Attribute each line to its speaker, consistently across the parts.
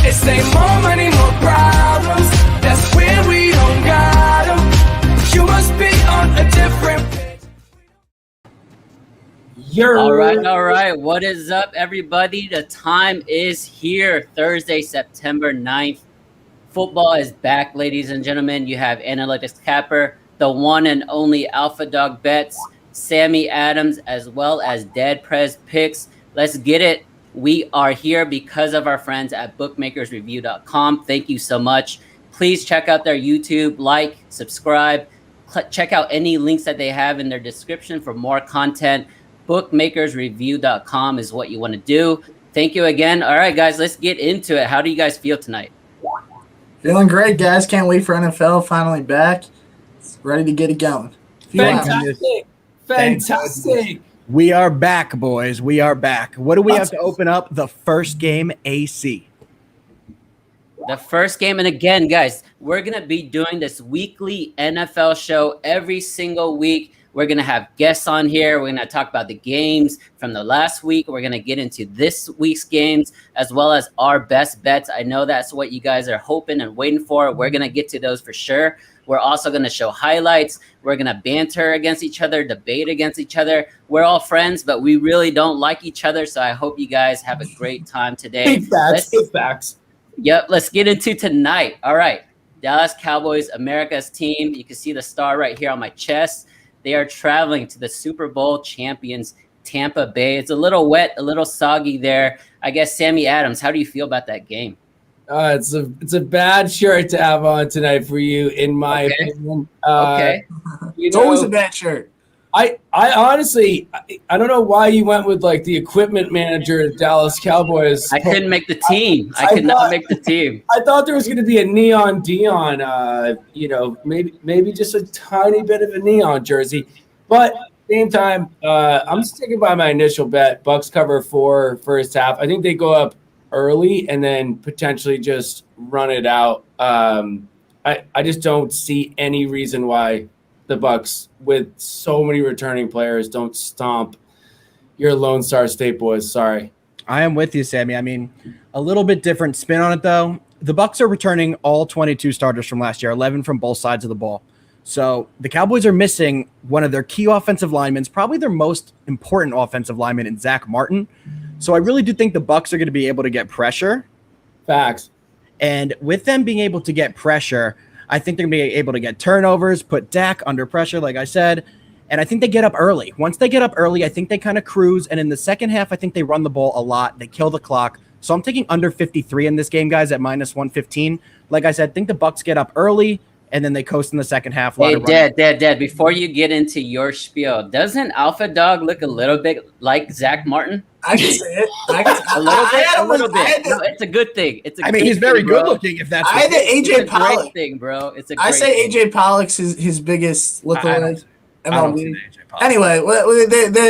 Speaker 1: It's ain't more money, more problems. That's where we don't got 'em. You must be on a different page.
Speaker 2: All right. What is up, everybody? The time is here. Thursday, September 9th. Football is back, ladies and gentlemen. You have Analytics Capper, the one and only Alpha Dog Bets, Sammy Adams, as well as Dead Prez Picks. Let's get it. We are here because of our friends at bookmakersreview.com. Thank you so much. Please check out their YouTube, like, subscribe, check out any links that they have in their description for more content. Bookmakersreview.com is what you want to do. Thank you again. All right, guys, let's get into it. How do you guys feel tonight?
Speaker 3: Feeling great, guys. Can't wait for NFL finally back. Ready to get it going.
Speaker 4: Fantastic. We are back, boys. We are back. What do we have to open up? The first game, AC.
Speaker 2: The first game. And again, guys, we're going to be doing this weekly NFL show every single week. We're going to have guests on here. We're going to talk about the games from the last week. We're going to get into this week's games as well as our best bets. I know that's what you guys are hoping and waiting for. We're going to get to those for sure. We're also going to show highlights. We're going to banter against each other, debate against each other. We're all friends, but we really don't like each other. So I hope you guys have a great time today.
Speaker 4: Big facts.
Speaker 2: Yep, let's get into tonight. All right, Dallas Cowboys, America's team. You can see the star right here on my chest. They are traveling to the Super Bowl champions, Tampa Bay. It's a little wet, a little soggy there. I guess, Sammy Adams, how do you feel about that game?
Speaker 5: It's a bad shirt to have on tonight for you, in my opinion.
Speaker 3: It's always a bad shirt.
Speaker 5: I honestly, I don't know why you went with like the equipment manager at Dallas Cowboys.
Speaker 2: I couldn't make the team. I could not make the team.
Speaker 5: I thought there was going to be a neon Dion, maybe just a tiny bit of a neon jersey. But at the same time, I'm sticking by my initial bet. Bucks cover 4 first half. I think they go up early and then potentially just run it out. I just don't see any reason why the Bucks, with so many returning players, don't stomp your Lone Star State boys. Sorry.
Speaker 4: I am with you, Sammy. I mean, a little bit different spin on it, though. The Bucks are returning all 22 starters from last year, 11 from both sides of the ball. So the Cowboys are missing one of their key offensive linemen, probably their most important offensive lineman in Zach Martin. So I really do think the Bucks are going to be able to get pressure.
Speaker 5: Facts.
Speaker 4: And with them being able to get pressure, I think they're going to be able to get turnovers, put Dak under pressure, like I said. And I think they get up early. Once they get up early, I think they kind of cruise. And in the second half, I think they run the ball a lot. They kill the clock. So I'm taking under 53 in this game, guys, at minus 115. Like I said, I think the Bucks get up early, and then they coast in the second half.
Speaker 2: Hey, Dad, before you get into your spiel, doesn't Alpha Dog look a little bit like Zach Martin?
Speaker 3: I can say it.
Speaker 2: A little bit. No, it's a good thing.
Speaker 4: He's very good looking. If that's,
Speaker 3: I had the AJ Pollock
Speaker 2: great thing, bro. It's a.
Speaker 3: I say AJ Pollock's his biggest lookalike. Anyway,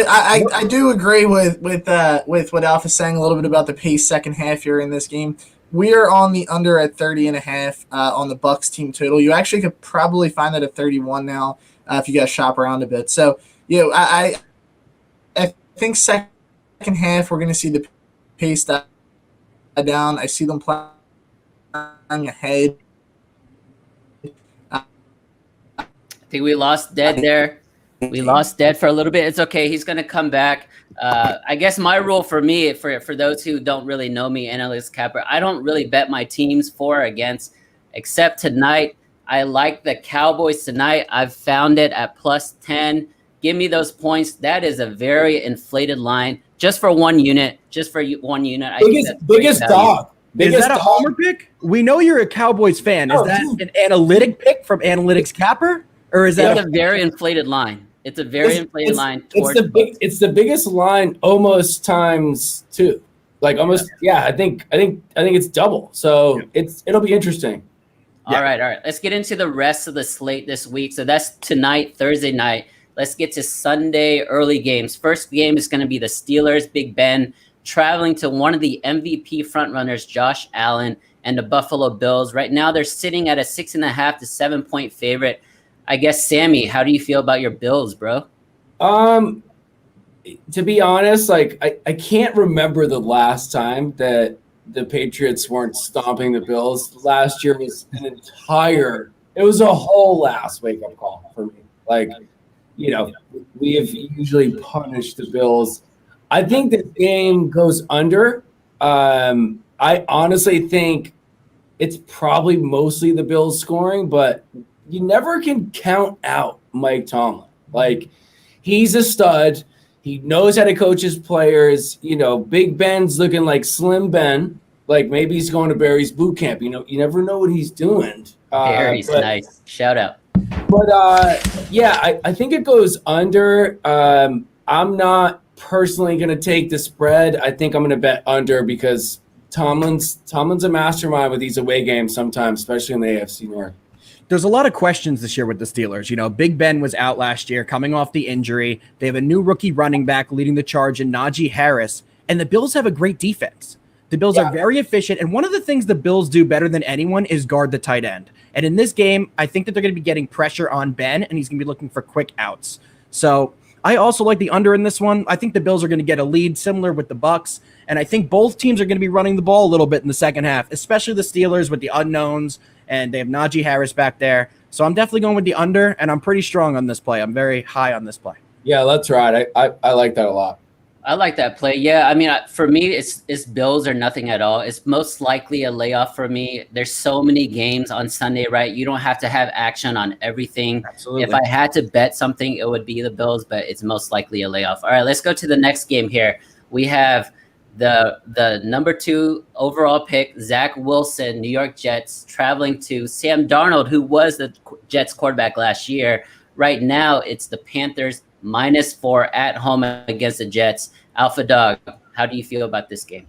Speaker 3: I do agree with what Alpha's saying a little bit about the pace second half here in this game. We are on the under at 30.5 on the Bucks team total. You actually could probably find that at 31 now if you guys shop around a bit. So, I think second half we're going to see the pace down. I see them playing ahead.
Speaker 2: I think we lost Dead there. We lost Dead for a little bit. It's okay. He's going to come back. I guess my rule for me, for those who don't really know me, Analyst Capper, I don't really bet my teams for or against, except tonight. I like the Cowboys tonight. I've found it at plus 10. Give me those points. That is a very inflated line. Just for one unit.
Speaker 5: Biggest dog.
Speaker 4: Is that a homer pick? We know you're a Cowboys fan. Is that an analytic pick from Analytics Capper? Or is that
Speaker 2: a very inflated line? It's a very inflated line.
Speaker 5: It's the biggest line almost times 2. Like almost, I think it's double. So it'll be interesting.
Speaker 2: All right. Let's get into the rest of the slate this week. So that's tonight, Thursday night. Let's get to Sunday early games. First game is going to be the Steelers, Big Ben, traveling to one of the MVP frontrunners, Josh Allen, and the Buffalo Bills. Right now, they're sitting at a 6.5 to 7 point favorite. I guess, Sammy, how do you feel about your Bills, bro?
Speaker 5: To be honest, like I can't remember the last time that the Patriots weren't stomping the Bills. Last year was it was a whole ass wake-up call for me. Like, we have usually punished the Bills. I think the game goes under. I honestly think it's probably mostly the Bills scoring, but you never can count out Mike Tomlin. Like, he's a stud. He knows how to coach his players. Big Ben's looking like Slim Ben. Like, maybe he's going to Barry's boot camp. You never know what he's doing.
Speaker 2: Barry's nice. Shout out.
Speaker 5: But, I think it goes under. I'm not personally going to take the spread. I think I'm going to bet under because Tomlin's a mastermind with these away games sometimes, especially in the AFC North.
Speaker 4: There's a lot of questions this year with the Steelers. Big Ben was out last year, coming off the injury. They have a new rookie running back leading the charge in Najee Harris, and the Bills have a great defense. The Bills are very efficient, and one of the things the Bills do better than anyone is guard the tight end. And in this game, I think that they're going to be getting pressure on Ben, and he's going to be looking for quick outs. So I also like the under in this one. I think the Bills are going to get a lead similar with the Bucs, and I think both teams are going to be running the ball a little bit in the second half, especially the Steelers with the unknowns, and they have Najee Harris back there. So I'm definitely going with the under, and I'm pretty strong on this play. I'm very high on this play.
Speaker 5: Yeah, that's right. I like that a lot.
Speaker 2: I like that play. Yeah, I mean, for me, it's Bills or nothing at all. It's most likely a layoff for me. There's so many games on Sunday, right? You don't have to have action on everything.
Speaker 4: Absolutely.
Speaker 2: If I had to bet something, it would be the Bills, but it's most likely a layoff. All right, let's go to the next game here. We have the number 2 overall pick, Zach Wilson, New York Jets, traveling to Sam Darnold, who was the Jets quarterback last year. Right now, it's the Panthers -4 at home against the Jets. Alpha Dog, how do you feel about this game?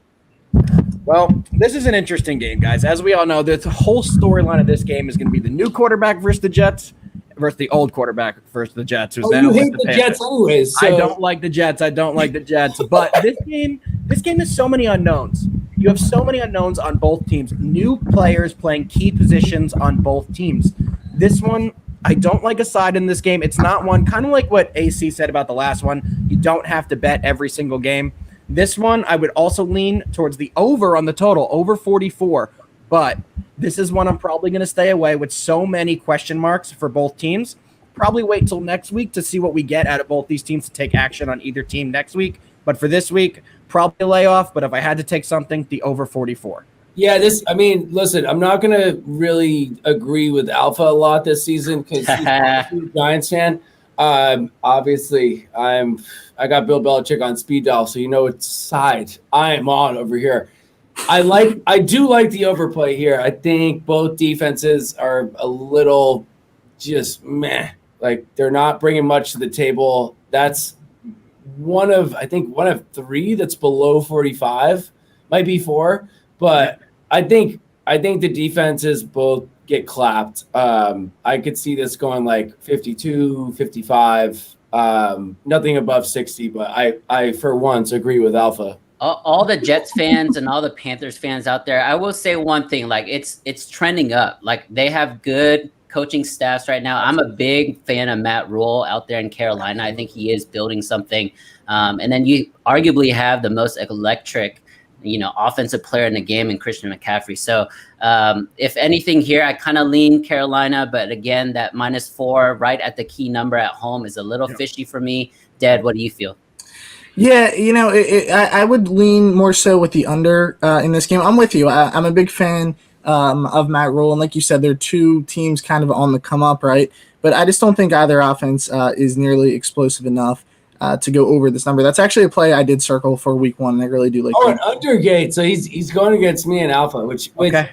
Speaker 4: Well, this is an interesting game, guys. As we all know, the whole storyline of this game is going to be the new quarterback versus the Jets versus the old quarterback versus the Jets. Who's
Speaker 5: you hate the Jets anyways. So.
Speaker 4: I don't like the Jets. But this game is so many unknowns. You have so many unknowns on both teams. New players playing key positions on both teams. This one, I don't like a side in this game. It's not one, kind of like what AC said about the last one. You don't have to bet every single game. This one, I would also lean towards the over on the total, over 44. But this is one I'm probably going to stay away with so many question marks for both teams. Probably wait till next week to see what we get out of both these teams to take action on either team next week. But for this week, probably a layoff. But if I had to take something, the over 44.
Speaker 5: Yeah, listen, I'm not going to really agree with Alpha a lot this season because he's a Giants fan. Obviously, I got Bill Belichick on speed dial, so you know what side I am on over here. I do like the overplay here. I think both defenses are a little just meh. Like, they're not bringing much to the table. That's one of 3 that's below 45. Might be 4. But I think the defenses both get clapped. I could see this going like 52, 55, nothing above 60. But I for once agree with Alpha.
Speaker 2: All the Jets fans and all the Panthers fans out there, I will say one thing: like it's trending up. Like, they have good coaching staffs right now. I'm a big fan of Matt Rule out there in Carolina. I think he is building something. And then you arguably have the most electric offensive player in the game in Christian McCaffrey. So if anything here, I kind of lean Carolina, but again, that -4 right at the key number at home is a little fishy for me. Dad, what do you feel?
Speaker 3: Yeah, I would lean more so with the under in this game. I'm with you. I'm a big fan of Matt Rule, and like you said, they're 2 teams kind of on the come up, right? But I just don't think either offense is nearly explosive enough to go over this number. That's actually a play I did circle for week 1. And I really do like.
Speaker 5: Oh, an undergate. So he's going against me and Alpha, which
Speaker 4: okay.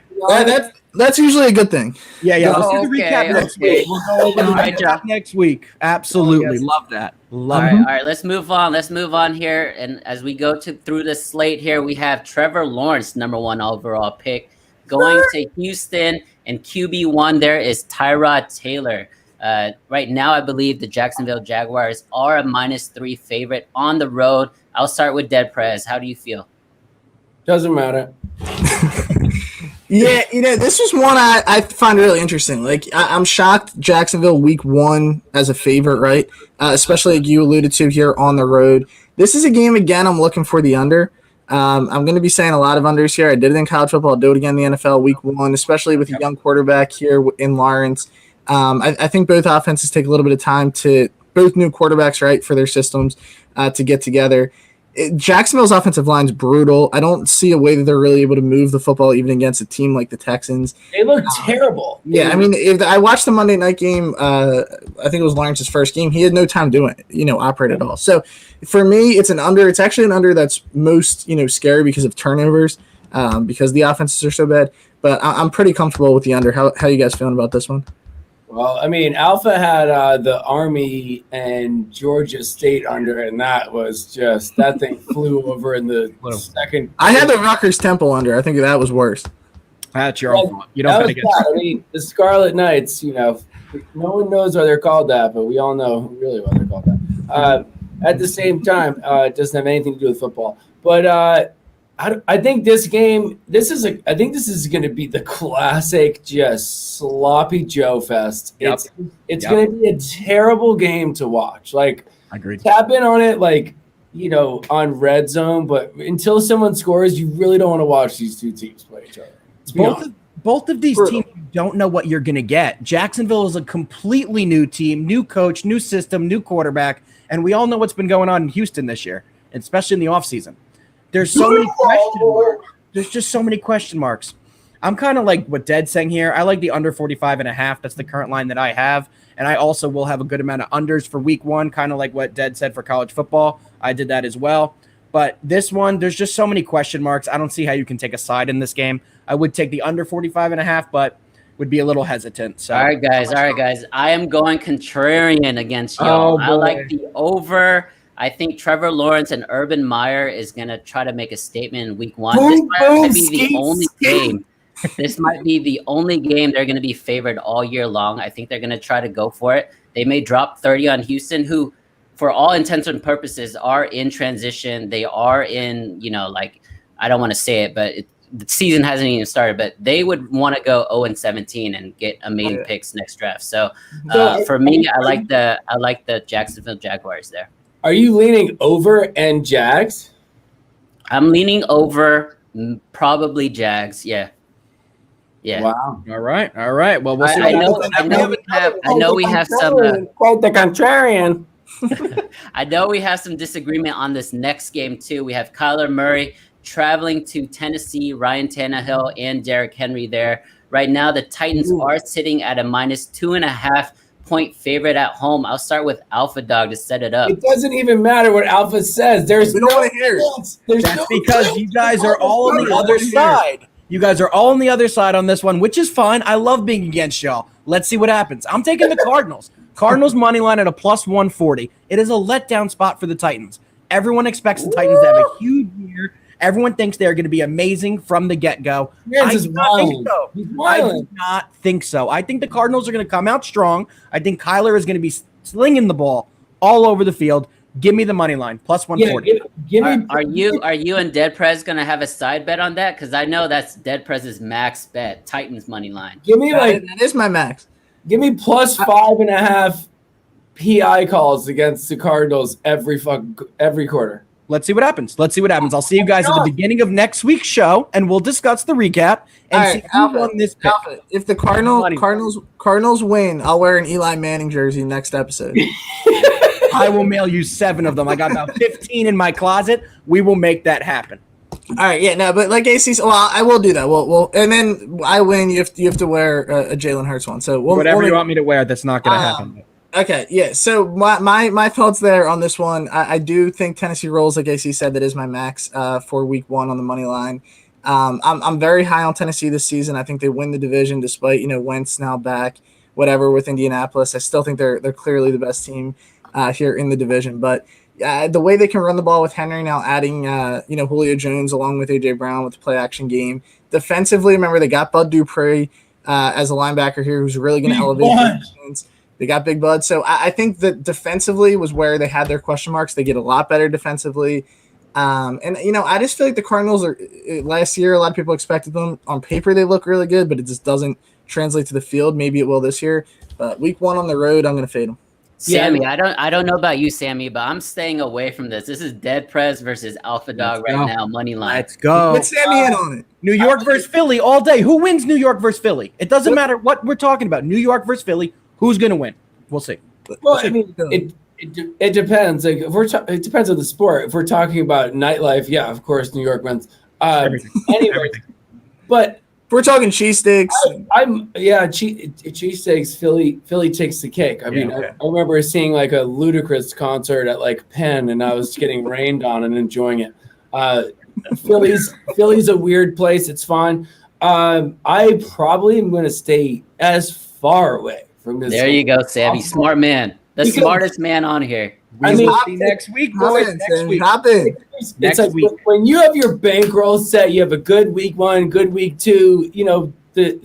Speaker 3: That's usually a good thing.
Speaker 4: Yeah. Let's do the recap next week. We'll go over the recap next week. Absolutely, love that.
Speaker 2: All right. Let's move on here, and as we go through this slate here, we have Trevor Lawrence, number 1 overall pick, going to Houston, and QB1 there is Tyrod Taylor. Right now, I believe the Jacksonville Jaguars are a -3 favorite on the road. I'll start with Dead Prez. How do you feel?
Speaker 5: Doesn't matter.
Speaker 3: Yeah, this was one I find really interesting. Like, I'm shocked Jacksonville week 1 as a favorite, right? Especially like you alluded to here on the road. This is a game, again, I'm looking for the under. I'm going to be saying a lot of unders here. I did it in college football. I'll do it again in the NFL week 1, especially with a young quarterback here in Lawrence. I think both offenses take a little bit of time both new quarterbacks, right, for their systems to get together. Jacksonville's offensive line is brutal. I don't see a way that they're really able to move the football even against a team like the Texans.
Speaker 5: They look terrible.
Speaker 3: Yeah, I mean, if I watched the Monday night game, I think it was Lawrence's first game. He had no time doing it, operate at all. So for me, it's an under. It's actually an under that's most, scary because of turnovers, because the offenses are so bad. But I'm pretty comfortable with the under. How you guys feeling about this one?
Speaker 5: Well, I mean, Alpha had the Army and Georgia State under, and that thing flew over in the second.
Speaker 3: I had the Rutgers Temple under. I think that was worse.
Speaker 4: That's your own fault. You don't get
Speaker 5: I mean, the Scarlet Knights, no one knows why they're called that, but we all know really why they're called that. At the same time, it doesn't have anything to do with football. But I think this game, I think this is going to be the classic, just sloppy Joe fest.
Speaker 4: Yep.
Speaker 5: It's going to be a terrible game to watch. Like,
Speaker 4: Agreed.
Speaker 5: Tap in on it, like, on red zone. But until someone scores, you really don't want to watch these two teams play each other.
Speaker 4: Both of these teams, you don't know what you're going to get. Jacksonville is a completely new team, new coach, new system, new quarterback. And we all know what's been going on in Houston this year, especially in the offseason. There's so many question marks. There's just so many question marks. I'm kind of like what Dead's saying here. I like the under 45.5. That's the current line that I have. And I also will have a good amount of unders for week 1, kind of like what Dead said for college football. I did that as well. But this one, there's just so many question marks. I don't see how you can take a side in this game. I would take the under 45.5, but would be a little hesitant. So,
Speaker 2: All right, guys. I am going contrarian against y'all. I like the over. I think Trevor Lawrence and Urban Meyer is going to try to make a statement in week 1. This might be the only game. This might be the only game they're going to be favored all year long. I think they're going to try to go for it. They may drop 30 on Houston, who, for all intents and purposes, are in transition. They are in, I don't want to say it, but the season hasn't even started, but they would want to go 0-17 and get amazing picks next draft. So for me, I like the Jacksonville Jaguars there.
Speaker 5: Are you leaning over and Jags?
Speaker 2: I'm leaning over, probably Jags. Yeah.
Speaker 5: Wow.
Speaker 4: All right. Well, we'll see.
Speaker 2: I know we have some.
Speaker 5: Quite the contrarian.
Speaker 2: I know we have some disagreement on this next game too. We have Kyler Murray traveling to Tennessee, Ryan Tannehill and Derrick Henry there. Right now, the Titans are sitting at a -2.5 point favorite at home. I'll start with Alpha Dog to set it up.
Speaker 5: It doesn't even matter what Alpha says. There's
Speaker 3: We don't want to hear it.
Speaker 4: That's because you guys are all on the other side. You guys are all on the other side on this one, which is fine. I love being against y'all. Let's see what happens. I'm taking the Cardinals. Cardinals money line at a +140. It is a letdown spot for the Titans. Everyone expects the Titans to have a huge year. Everyone thinks they're going to be amazing from the get-go. I do not think so. I think the Cardinals are going to come out strong. I think Kyler is going to be slinging the ball all over the field. Give me the money line, +140.
Speaker 2: Are you and Dead Prez going to have a side bet on that? Because I know that's Dead Prez's max bet, Titans money line.
Speaker 5: Give me
Speaker 3: that is my max.
Speaker 5: Give me +5.5 PI calls against the Cardinals every quarter.
Speaker 4: Let's see what happens. I'll see you guys at the beginning of next week's show, and we'll discuss the recap and see who won this pick.
Speaker 3: Alpha, if the Cardinals win, I'll wear an Eli Manning jersey next episode.
Speaker 4: I will mail you 7 of them. I got about 15 in my closet. We will make that happen.
Speaker 3: All right, yeah, no, but like AC, I will do that. We'll and then I win. You have to wear a Jalen Hurts one. So
Speaker 4: whatever you want me to wear, that's not going to happen.
Speaker 3: Okay, yeah. So my thoughts there on this one. I do think Tennessee rolls, like AC said. That is my max for week 1 on the money line. I'm very high on Tennessee this season. I think they win the division despite Wentz now back, whatever with Indianapolis. I still think they're clearly the best team here in the division. But the way they can run the ball with Henry now, adding Julio Jones along with AJ Brown with the play action game. Defensively, remember they got Bud Dupree as a linebacker here who's really going to elevate their defense. They got Big Bud. So I think that defensively was where they had their question marks. They get a lot better defensively. I just feel like the Cardinals are last year, a lot of people expected them on paper. They look really good, but it just doesn't translate to the field. Maybe it will this year, but week 1 on the road, I'm going to fade them.
Speaker 2: Sammy, I don't know about you, Sammy, but I'm staying away from this. This is Dead Prez versus Alpha Dog now, money line.
Speaker 4: Let's go.
Speaker 3: Put Sammy in on it.
Speaker 4: New York versus Philly all day. Who wins New York versus Philly? It doesn't matter what we're talking about. New York versus Philly. Who's going to win? We'll see.
Speaker 5: Well, I mean, it depends. Like it depends on the sport. If we're talking about nightlife, yeah, of course, New York wins. Anyway, but
Speaker 3: if we're talking cheesesteaks,
Speaker 5: cheesesteaks. Philly takes the cake. I mean, I remember seeing like a Ludacris concert at like Penn, and I was getting rained on and enjoying it. Philly's a weird place. It's fun. I probably am going to stay as far away from this.
Speaker 2: There you go, Sammy. Smart man. The smartest man on here.
Speaker 4: I mean, see next week, boys. Next week.
Speaker 5: It's like when you have your bankroll set, you have a good week 1, good week 2.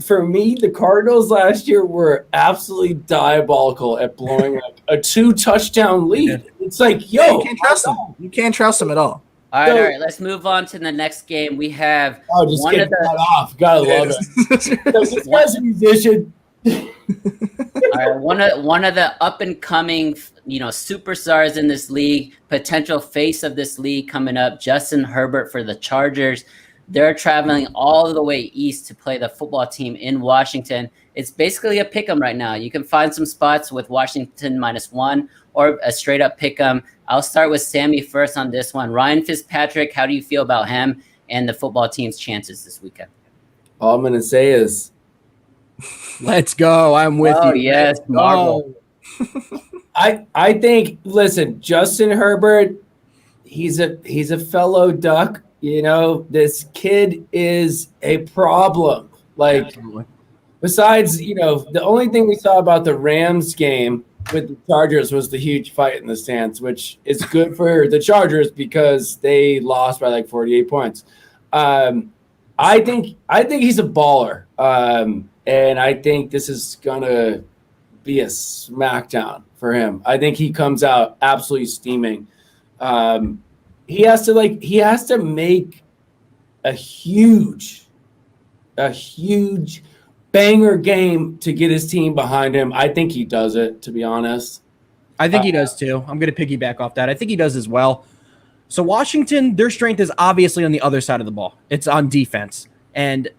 Speaker 5: For me, the Cardinals last year were absolutely diabolical at blowing up a 2-touchdown lead. It's like,
Speaker 3: you can't trust them. You can't trust them at all.
Speaker 2: All right. Let's move on to the next game. We have
Speaker 5: just one of the off. Gotta love it. This guy's a musician.
Speaker 2: All right, one of the up and coming, superstars in this league, potential face of this league coming up, Justin Herbert for the Chargers. They're traveling all the way east to play the football team in Washington. It's basically a pick 'em right now. You can find some spots with Washington -1 or a straight up pick 'em. I'll start with Sammy first on this one. Ryan Fitzpatrick, how do you feel about him and the football team's chances this weekend?
Speaker 5: All I'm going to say is,
Speaker 4: let's go. I'm with you.
Speaker 2: Yes, Marvel.
Speaker 5: I think. Listen, Justin Herbert, he's a fellow Duck. This kid is a problem. Like, absolutely. Besides, the only thing we saw about the Rams game with the Chargers was the huge fight in the stands, which is good for the Chargers because they lost by like 48 points. I think he's a baller. And I think this is gonna be a smackdown for him. I think he comes out absolutely steaming. He has to make a huge banger game to get his team behind him. I think he does it, to be honest.
Speaker 4: I think he does too. I'm going to piggyback off that. I think he does as well. So Washington, their strength is obviously on the other side of the ball. It's on defense. And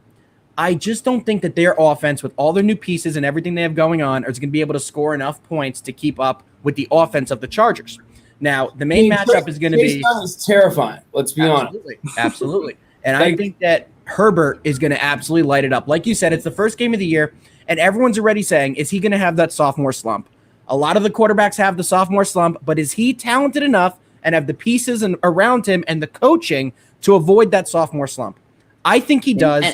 Speaker 4: I just don't think that their offense, with all their new pieces and everything they have going on, is going to be able to score enough points to keep up with the offense of the Chargers. Now, the main matchup is going to be...
Speaker 5: It's terrifying. Let's be honest.
Speaker 4: Absolutely. And I think that Herbert is going to absolutely light it up. Like you said, it's the first game of the year, and everyone's already saying, is he going to have that sophomore slump? A lot of the quarterbacks have the sophomore slump, but is he talented enough and have the pieces around him and the coaching to avoid that sophomore slump? I think he does.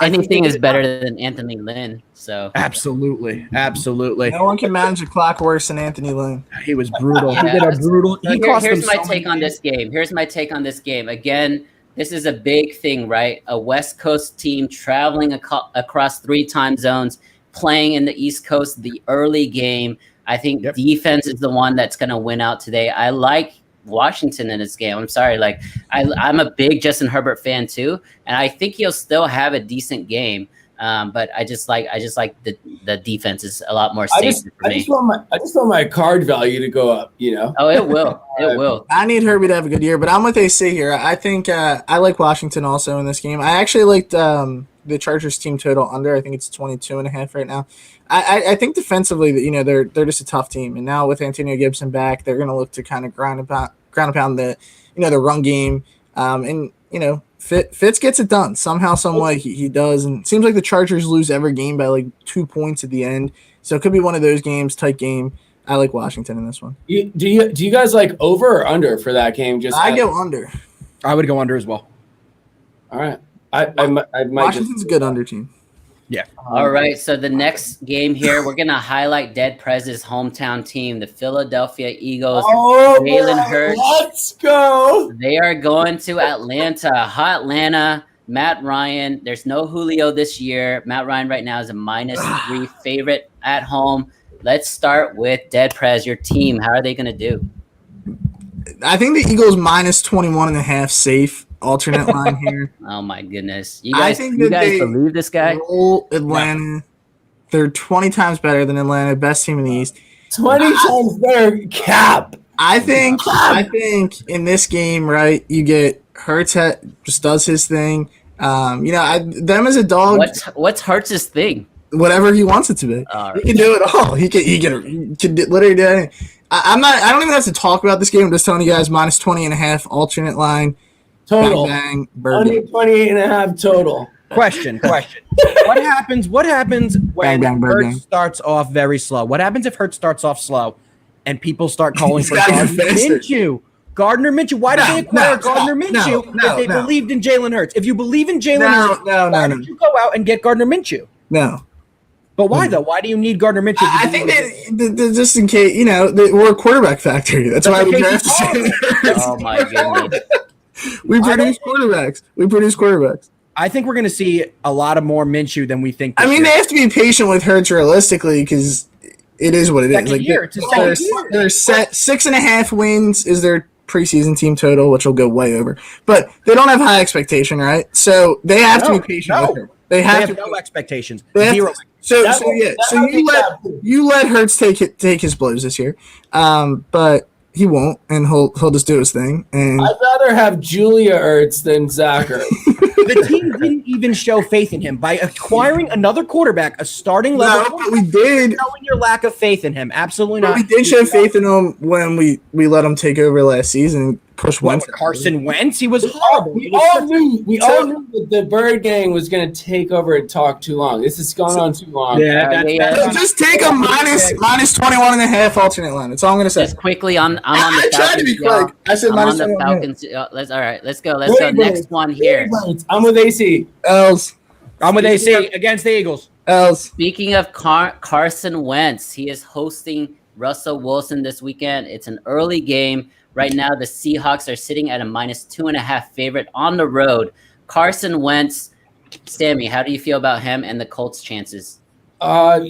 Speaker 2: Anything is better than Anthony Lynn. So
Speaker 4: absolutely.
Speaker 3: No one can manage a clock worse than Anthony Lynn.
Speaker 4: He was brutal. He did a brutal.
Speaker 2: Here's my take on this game. Again, this is a big thing, right? A West Coast team traveling across 3 time zones, playing in the East Coast, the early game. I think defense is the one that's going to win out today. I like Washington in this game. I'm sorry. Like I'm a big Justin Herbert fan too. And I think he'll still have a decent game. But I just like the defense is a lot more safe for me.
Speaker 5: I just want my card value to go up,
Speaker 2: Oh, it will. It will.
Speaker 3: I need Herbie to have a good year, but I'm with AC here. I think I like Washington also in this game. I actually liked the Chargers team total under. I think it's 22.5 right now. I think defensively that they're just a tough team, and now with Antonio Gibson back, they're going to look to kind of ground and pound the the run game, and Fitz gets it done somehow, some way. He does, and it seems like the Chargers lose every game by like 2 points at the end, so it could be one of those games, tight game. I like Washington in this one.
Speaker 5: Do you guys like over or under for that game?
Speaker 3: I go under.
Speaker 4: I would go under as well.
Speaker 5: All right. I might
Speaker 3: Washington's a good under team.
Speaker 4: Yeah.
Speaker 2: All right. So the next game here, we're gonna highlight Dead Prez's hometown team, the Philadelphia Eagles. Jalen Hurts.
Speaker 5: Let's go.
Speaker 2: They are going to Atlanta. Hot Atlanta. Matt Ryan. There's no Julio this year. Matt Ryan right now is a -3 favorite at home. Let's start with Dead Prez, your team. How are they going to do?
Speaker 3: I think the Eagles -21.5 safe alternate line here.
Speaker 2: Oh, my goodness. You
Speaker 3: I
Speaker 2: guys,
Speaker 3: think
Speaker 2: you
Speaker 3: that
Speaker 2: guys
Speaker 3: they
Speaker 2: believe this guy?
Speaker 3: Roll Atlanta. They're 20 times better than Atlanta, best team in the East.
Speaker 5: 20 times better. Cap.
Speaker 3: I think in this game, right, you get Hurts just does his thing. Them as a dog,
Speaker 2: What's Hurts' thing?
Speaker 3: whatever he wants it to be.
Speaker 2: All
Speaker 3: He can do it all. He can literally do anything. I don't even have to talk about this game. I'm just telling you guys -20.5 alternate line.
Speaker 5: Total.
Speaker 3: Bang, bang, burger.
Speaker 5: 28.5 total.
Speaker 4: Question. What happens when
Speaker 3: Bang, bang,
Speaker 4: Hurts starts off very slow? What happens if Hurts starts off slow and people start calling
Speaker 3: He's
Speaker 4: for
Speaker 3: gotta get
Speaker 4: Gardner
Speaker 3: faster.
Speaker 4: Minshew? Gardner Minshew. Why did they acquire Gardner Minshew if they believed in Jalen Hurts? If you believe in Jalen Hurts, why did you go out and get Gardner Minshew?
Speaker 3: No.
Speaker 4: But why though? Why do you need Gardner Minshew?
Speaker 3: I think that just in case, we're a quarterback factory. That's why we drafted Jalen Hurts.
Speaker 2: Oh, my goodness.
Speaker 3: We produce quarterbacks.
Speaker 4: I think we're going to see a lot of more Minshew than we think.
Speaker 3: I mean, they have to be patient with Hurts realistically because it is what it is.
Speaker 4: Second year. It's his second year.
Speaker 3: They're set 6.5 wins is their preseason team total, which will go way over. But they don't have high expectation, right? So they have to be patient with him. They have
Speaker 4: no expectations.
Speaker 3: They have
Speaker 4: Zero.
Speaker 3: So you let Hurts take his blows this year, but he won't, and he'll just do his thing. And
Speaker 5: I'd rather have Julia Ertz than Zach Ertz.
Speaker 4: The team didn't even show faith in him by acquiring another quarterback, a starting level.
Speaker 3: but we did.
Speaker 4: Showing your lack of faith in him. Absolutely not.
Speaker 3: We did show faith in him when we let him take over last season. Push Wentz.
Speaker 4: Carson Wentz, he was horrible.
Speaker 5: We all knew that the Bird Gang was going to take over and talk too long. This has gone on too long.
Speaker 3: Just take a -21.5 alternate line. That's all I'm going to say.
Speaker 2: Just quickly, I'm on the
Speaker 3: I tried to be
Speaker 2: Falcons.
Speaker 3: quick. I said
Speaker 2: I'm on the
Speaker 3: -21.5.
Speaker 2: Falcons. Let's go. Let's go. Next one here.
Speaker 5: I'm with AC.
Speaker 3: L's.
Speaker 4: I'm with AC against the Eagles.
Speaker 3: L's.
Speaker 2: Speaking of Carson Wentz, he is hosting Russell Wilson this weekend. It's an early game. Right now, the Seahawks are sitting at a -2.5 favorite on the road. Carson Wentz, Sammy, how do you feel about him and the Colts' chances?
Speaker 5: Not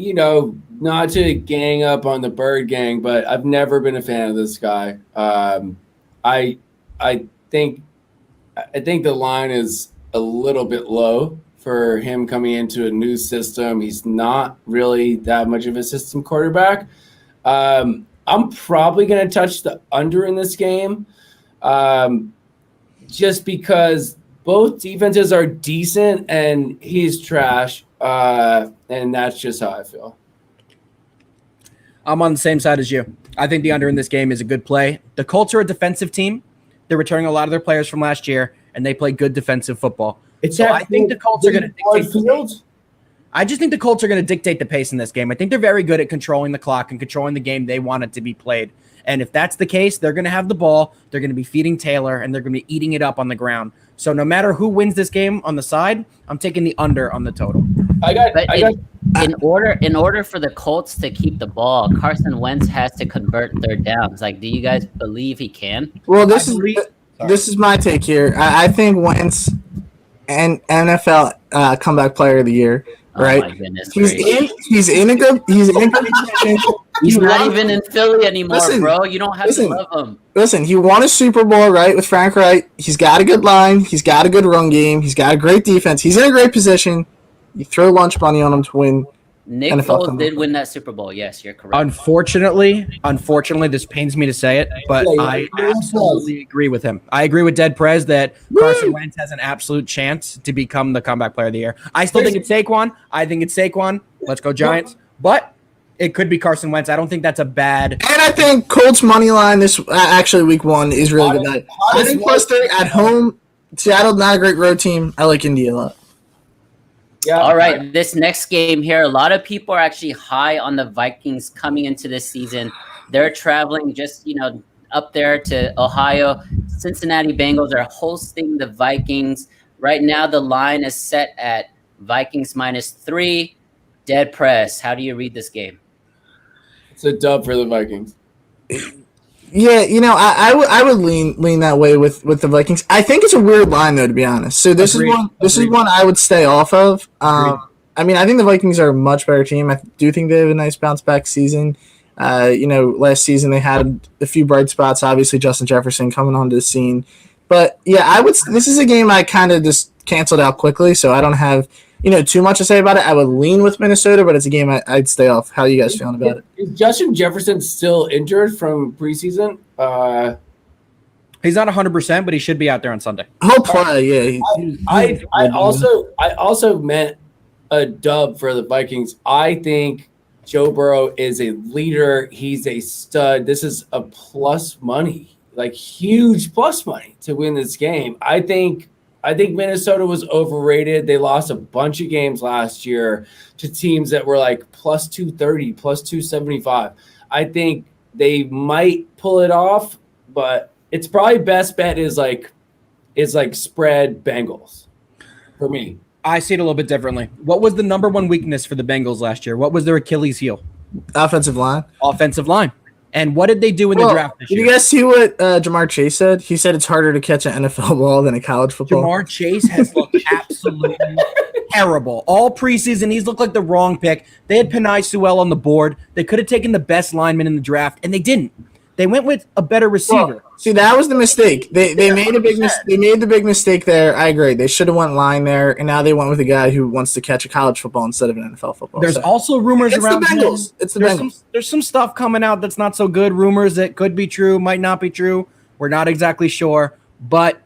Speaker 5: to gang up on the Bird Gang, but I've never been a fan of this guy. I think the line is a little bit low for him coming into a new system. He's not really that much of a system quarterback. I'm probably going to touch the under in this game just because both defenses are decent and he's trash, and that's just how I feel.
Speaker 4: I'm on the same side as you. I think the under in this game is a good play. The Colts are a defensive team. They're returning a lot of their players from last year, and they play good defensive football. I think the Colts are going to dictate the pace. I just think the Colts are going to dictate the pace in this game. I think they're very good at controlling the clock and controlling the game they want it to be played. And if that's the case, they're going to have the ball, they're going to be feeding Taylor, and they're going to be eating it up on the ground. So no matter who wins this game on the side, I'm taking the under on the total.
Speaker 2: In order for the Colts to keep the ball, Carson Wentz has to convert third downs. Like, do you guys believe he can?
Speaker 3: Well, this is my take here. I think Wentz and NFL comeback player of the year. Right,
Speaker 2: oh my goodness,
Speaker 3: he's in a good position.
Speaker 2: He's not even in Philly anymore, bro. You don't have to love him.
Speaker 3: Listen, he won a Super Bowl, right, with Frank Wright. He's got a good line. He's got a good run game. He's got a great defense. He's in a great position. You throw lunch money on him to win.
Speaker 2: Nick Foles did win that Super Bowl. Yes, you're correct.
Speaker 4: Unfortunately, this pains me to say it, but I absolutely agree with him. I agree with Dead Prez that Carson Wentz has an absolute chance to become the comeback player of the year. I still think it's Saquon. Let's go Giants. But it could be Carson Wentz. I don't think that's a bad.
Speaker 3: And I think Colts money line this week 1 is really good. I think +3 at home. Seattle, not a great road team. I like Indy a lot.
Speaker 2: Yeah. All right, this next game here, a lot of people are actually high on the Vikings coming into this season. They're traveling just, up there to Ohio. Cincinnati Bengals are hosting the Vikings. Right now, the line is set at Vikings -3. Dead press. How do you read this game?
Speaker 5: It's a dub for the Vikings.
Speaker 3: Yeah, I would lean that way with the Vikings. I think it's a weird line though, to be honest. So this is one I would stay off of. I think the Vikings are a much better team. I do think they have a nice bounce back season. Last season they had a few bright spots. Obviously, Justin Jefferson coming onto the scene. But yeah, this is a game I kind of just canceled out quickly, so I don't have too much to say about it. I would lean with Minnesota, but it's a game I'd stay off. How are you guys feeling about it?
Speaker 5: Is Justin Jefferson still injured from preseason?
Speaker 4: He's not 100%, but he should be out there on Sunday.
Speaker 3: He'll play. Yeah.
Speaker 5: I also meant a dub for the Vikings. I think Joe Burrow is a leader. He's a stud. This is a plus money, like huge plus money to win this game. I think Minnesota was overrated. They lost a bunch of games last year to teams that were like plus 230, plus 275. I think they might pull it off, but it's probably best bet is like spread Bengals for me.
Speaker 4: I see it a little bit differently. What was the number one weakness for the Bengals last year? What was their Achilles heel?
Speaker 3: Offensive line.
Speaker 4: Offensive line. And what did they do in the draft this year?
Speaker 3: Did you guys see what Jamar Chase said? He said it's harder to catch an NFL ball than a college football.
Speaker 4: Jamar Chase has looked absolutely terrible. All preseason, he's looked like the wrong pick. They had Penei Sewell on the board. They could have taken the best lineman in the draft, and they didn't. They went with a better receiver.
Speaker 3: Well, see, that was the mistake. They made the big mistake there. I agree. They should have went line there, and now they went with a guy who wants to catch a college football instead of an NFL football.
Speaker 4: There's also rumors around
Speaker 3: the Bengals. It's the Bengals.
Speaker 4: There's some stuff coming out that's not so good. Rumors that could be true, might not be true. We're not exactly sure, but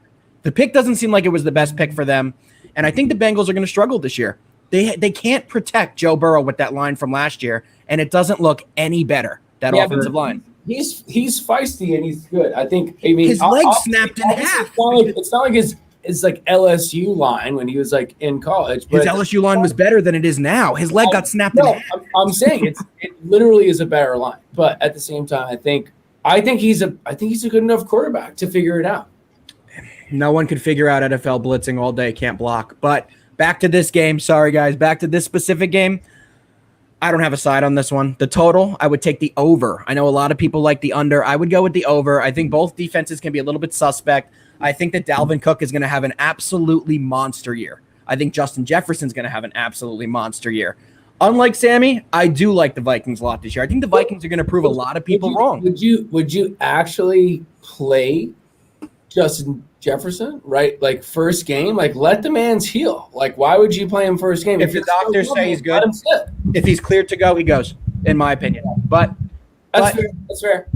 Speaker 4: the pick doesn't seem like it was the best pick for them, and I think the Bengals are going to struggle this year. They can't protect Joe Burrow with that line from last year, and it doesn't look any better. That offensive line.
Speaker 5: He's feisty and he's good. I mean,
Speaker 4: his leg snapped in half.
Speaker 5: It's not like his like LSU line when he was like in college. But
Speaker 4: his LSU line was better than it is now. His leg got snapped in half.
Speaker 5: I'm saying it literally is a better line. But at the same time, I think he's a good enough quarterback to figure it out.
Speaker 4: No one could figure out NFL blitzing all day. Can't block. But back to this game. Sorry, guys. Back to this specific game. I don't have a side on this one. The total, I would take the over. I know a lot of people like the under. I would go with the over. I think both defenses can be a little bit suspect. I think that Dalvin Cook is going to have an absolutely monster year. I think Justin Jefferson's going to have an absolutely monster year. Unlike Sammy, I do like the Vikings a lot this year. I think the Vikings are going to prove a lot of people wrong.
Speaker 5: Would you actually play Justin Jefferson, right? Like first game, like let the man's heal. Like why would you play him first game?
Speaker 4: If the doctors say he's good, if he's cleared to go, he goes, in my opinion. But
Speaker 5: that's fair.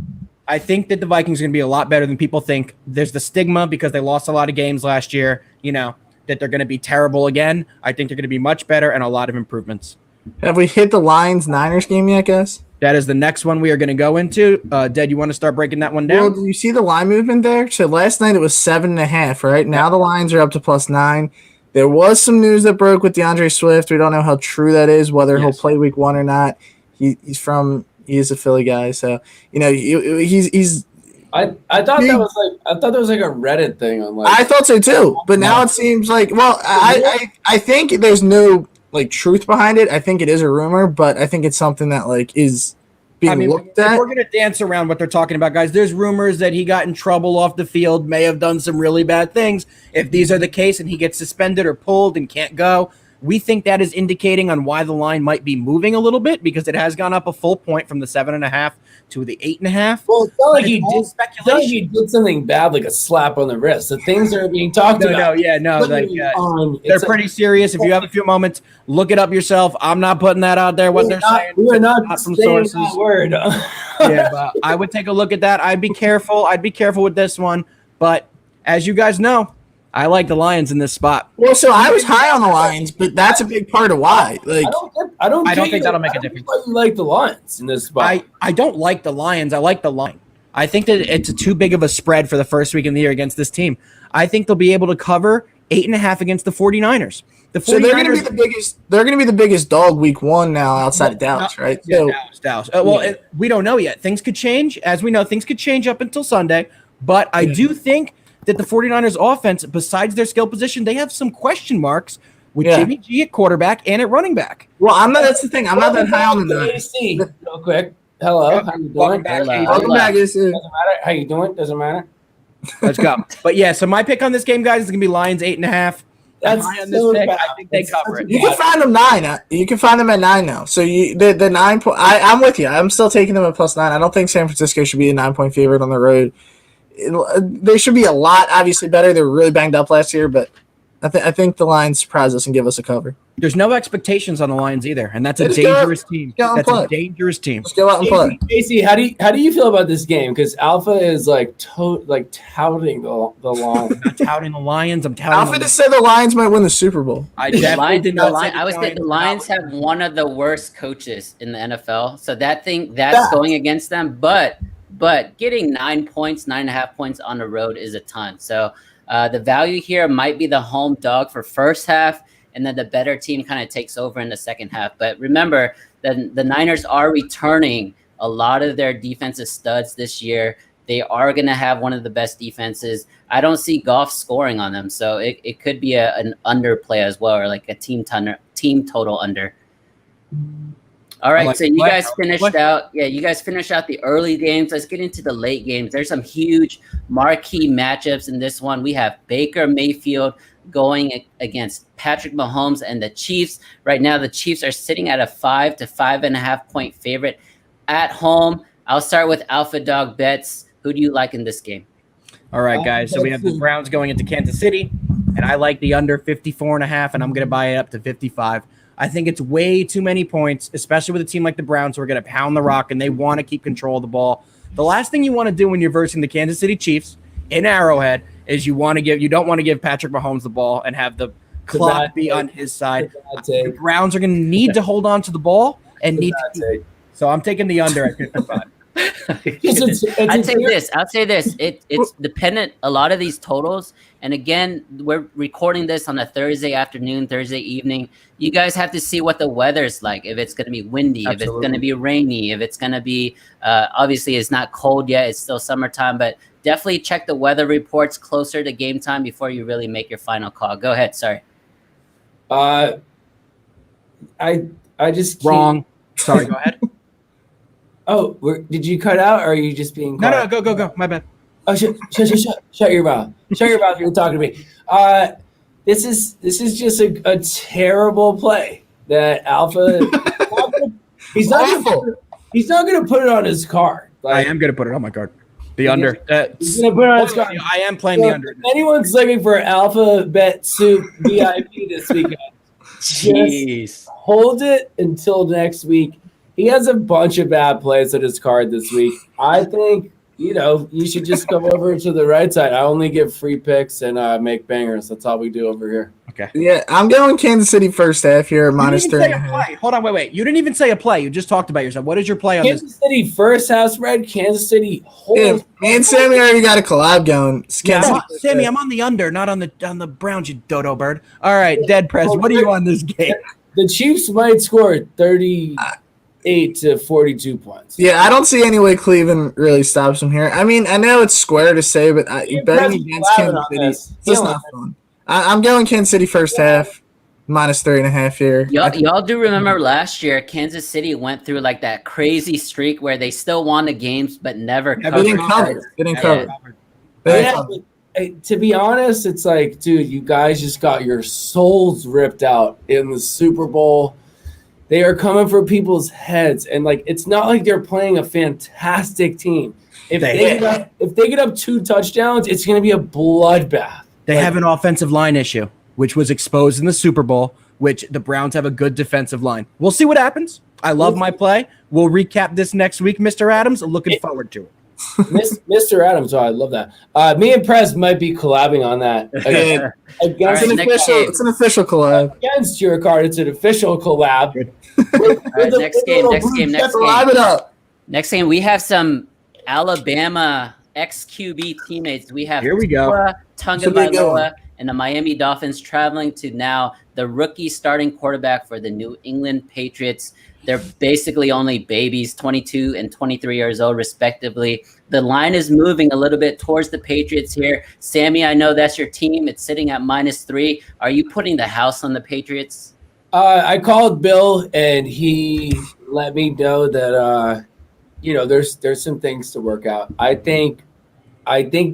Speaker 4: I think that the Vikings are going to be a lot better than people think. There's the stigma because they lost a lot of games last year, that they're going to be terrible again. I think they're going to be much better and a lot of improvements.
Speaker 3: Have we hit the Lions-Niners game yet, guys?
Speaker 4: That is the next one we are going to go into. Ded, you want to start breaking that one down?
Speaker 3: Well, do you see the line movement there? So last night it was 7.5, right? Now the lines are up to +9. There was some news that broke with DeAndre Swift. We don't know how true that is, whether he'll play week 1 or not. He is a Philly guy, so he's.
Speaker 5: I thought that was like a Reddit thing on like.
Speaker 3: I thought so too, but now it seems like I think there's no truth behind it. I think it is a rumor, but I think it's something that is being looked at.
Speaker 4: We're gonna dance around what they're talking about, guys. There's rumors that he got in trouble off the field, may have done some really bad things. If these are the case and he gets suspended or pulled and can't go, we think that is indicating on why the line might be moving a little bit because it has gone up a full point from the 7.5 to the 8.5.
Speaker 5: Well, it's not like he did something bad, like a slap on the wrist. The things that are being talked about.
Speaker 4: They're pretty serious. If you have a few moments, look it up yourself. I'm not putting that out there. What they're saying,
Speaker 5: we are not
Speaker 4: from
Speaker 5: saying
Speaker 4: sources.
Speaker 5: that word.
Speaker 4: But I would take a look at that. I'd be careful with this one. But as you guys know, I like the Lions in this spot.
Speaker 3: Well, so I was high on the Lions, but that's a big part of why.
Speaker 5: I don't
Speaker 4: think that'll make a difference.
Speaker 5: Why you like the Lions in this spot?
Speaker 4: I don't like the Lions. I like the line. I think that it's too big of a spread for the first week of the year against this team. I think they'll be able to cover 8.5 against the 49ers.
Speaker 3: So they're going to be the biggest. They're going to be the biggest dog week 1 now outside of Dallas, right?
Speaker 4: Yeah, Dallas. We don't know yet. Things could change, as we know. Things could change up until Sunday. But I do think that the 49ers offense, besides their skill position, they have some question marks with Jimmy G at quarterback and at running back.
Speaker 3: Well, I'm not. That's the thing. I'm not that high on the Niners.
Speaker 5: Real quick. Hello. How you doing?
Speaker 3: Welcome back.
Speaker 5: Doesn't matter. How you doing? Doesn't matter.
Speaker 4: Let's go. But yeah, so my pick on this game, guys, is gonna be Lions 8.5.
Speaker 5: That's
Speaker 4: high on this pick. I think they cover it.
Speaker 3: You can find them 9. You can find them at 9 now. So the 9 point. I'm with you. I'm still taking them at +9. I don't think San Francisco should be a 9-point favorite on the road. They should be a lot obviously better. They were really banged up last year, but I think the Lions surprise us and give us a cover.
Speaker 4: There's no expectations on the Lions either, and that's a dangerous team.
Speaker 3: That's
Speaker 4: a dangerous team.
Speaker 3: Let's go out and play.
Speaker 5: Casey, how do you feel about this game? Because Alpha is touting the Lions.
Speaker 4: I'm not touting the Lions. I'm touting.
Speaker 3: Alpha just said the Lions might win the Super Bowl.
Speaker 4: I definitely did not say
Speaker 2: I would say the Lions have one of the worst coaches in the NFL, so that's going against them. But getting 9 points, 9.5 points on the road is a ton. So the value here might be the home dog for first half, and then the better team kind of takes over in the second half. But remember, the Niners are returning a lot of their defensive studs this year. They are going to have one of the best defenses. I don't see Goff scoring on them, so it could be an underplay as well, or like a team total under. All right, so you guys finished out. Yeah, you guys finished out the early games. Let's get into the late games. There's some huge marquee matchups in this one. We have Baker Mayfield going against Patrick Mahomes and the Chiefs. Right now, the Chiefs are sitting at a 5 to 5.5 point favorite at home. I'll start with Alpha Dog Bets. Who do you like in this game?
Speaker 4: All right, guys. So we have the Browns going into Kansas City, and I like the under 54.5, and I'm going to buy it up to 55. I think it's way too many points, especially with a team like the Browns who are going to pound the rock and they want to keep control of the ball. The last thing you want to do when you're versing the Kansas City Chiefs in Arrowhead is you don't want to give Patrick Mahomes the ball and have the clock be on his side. The Browns are going to need to hold on to the ball and so I'm taking the under at 55.
Speaker 2: I'd say this. It's dependent. A lot of these totals, and again, we're recording this on a Thursday afternoon, Thursday evening. You guys have to see what the weather's like. If it's going to be windy, if it's going to be rainy, if it's going to be obviously it's not cold yet. It's still summertime, but definitely check the weather reports closer to game time before you really make your final call. Go ahead. Sorry.
Speaker 5: I just
Speaker 4: wrong. Sorry. Go ahead.
Speaker 5: Oh, did you cut out, or are you just being quiet?
Speaker 4: No, go. My bad.
Speaker 5: Oh, shut your mouth. Shut your mouth. You're talking to me. This is just a terrible play that Alpha. he's not going to put it on his card.
Speaker 4: I am going to put it on my card. The under.
Speaker 5: He's going to put it on his card.
Speaker 4: I am playing the under.
Speaker 5: If anyone's looking for Alpha Bet Soup VIP this weekend, just hold it until next week. He has a bunch of bad plays on his card this week. I think, you should just come over to the right side. I only give free picks and make bangers. That's all we do over here.
Speaker 4: Okay.
Speaker 3: Yeah, I'm going Kansas City first half here, -3.5.
Speaker 4: Hold on, wait. You didn't even say a play. You just talked about yourself. What is your play on
Speaker 5: Kansas City first half spread, Kansas City
Speaker 3: me and Sammy already got a collab going.
Speaker 4: Sammy, I'm on the under, not on the Browns, you dodo bird. All right, Dead Press, what are you on this game?
Speaker 5: The Chiefs might score 38 to 42 points.
Speaker 3: Yeah, I don't see any way Cleveland really stops them here. I mean, I know it's square to say, but betting against Kansas City is just not fun. I'm going Kansas City first half, -3.5 here.
Speaker 2: Y'all do remember last year, Kansas City went through like that crazy streak where they still won the games but never covered.
Speaker 3: They didn't cover.
Speaker 5: To be honest, it's like, dude, you guys just got your souls ripped out in the Super Bowl. They are coming for people's heads, and it's not like they're playing a fantastic team. If they get up 2 touchdowns, it's going to be a bloodbath.
Speaker 4: They have an offensive line issue, which was exposed in the Super Bowl, which the Browns have a good defensive line. We'll see what happens. I love my play. We'll recap this next week, Mr. Adams. Looking forward to it.
Speaker 5: Mr. Adams, I love that. Me and Prez might be collabing on that.
Speaker 3: It's an official collab.
Speaker 5: Against your card, it's an official collab.
Speaker 2: Next game, we have some Alabama ex-QB teammates. We have
Speaker 4: Here we go.
Speaker 2: Tagovailoa and the Miami Dolphins traveling to now the rookie starting quarterback for the New England Patriots. They're basically only babies, 22 and 23 years old, respectively. The line is moving a little bit towards the Patriots here. Sammy, I know that's your team. It's sitting at -3. Are you putting the house on the Patriots?
Speaker 5: I called Bill, and he let me know that there's some things to work out. I think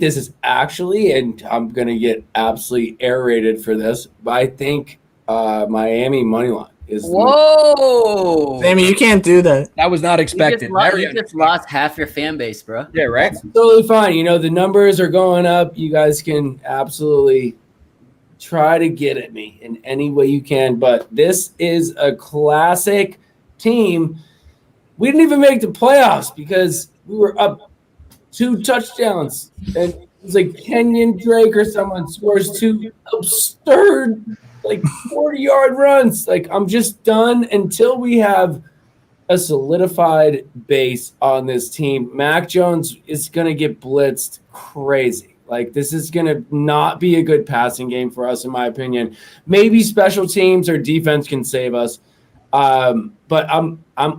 Speaker 5: this is actually, and I'm gonna get absolutely aerated for this, but I think Miami money line is.
Speaker 2: Whoa,
Speaker 3: Sammy, you can't do that.
Speaker 4: That was not expected.
Speaker 2: You just lost half your fan base, bro.
Speaker 4: Yeah, right.
Speaker 5: That's totally fine. The numbers are going up. You guys can absolutely try to get at me in any way you can, but this is a classic team. We didn't even make the playoffs because we were up 2 touchdowns, and it's like Kenyon Drake or someone scores 2 absurd 40-yard runs. I'm just done until we have a solidified base on this team. Mac Jones is going to get blitzed crazy. This is going to not be a good passing game for us, in my opinion. Maybe special teams or defense can save us. But I'm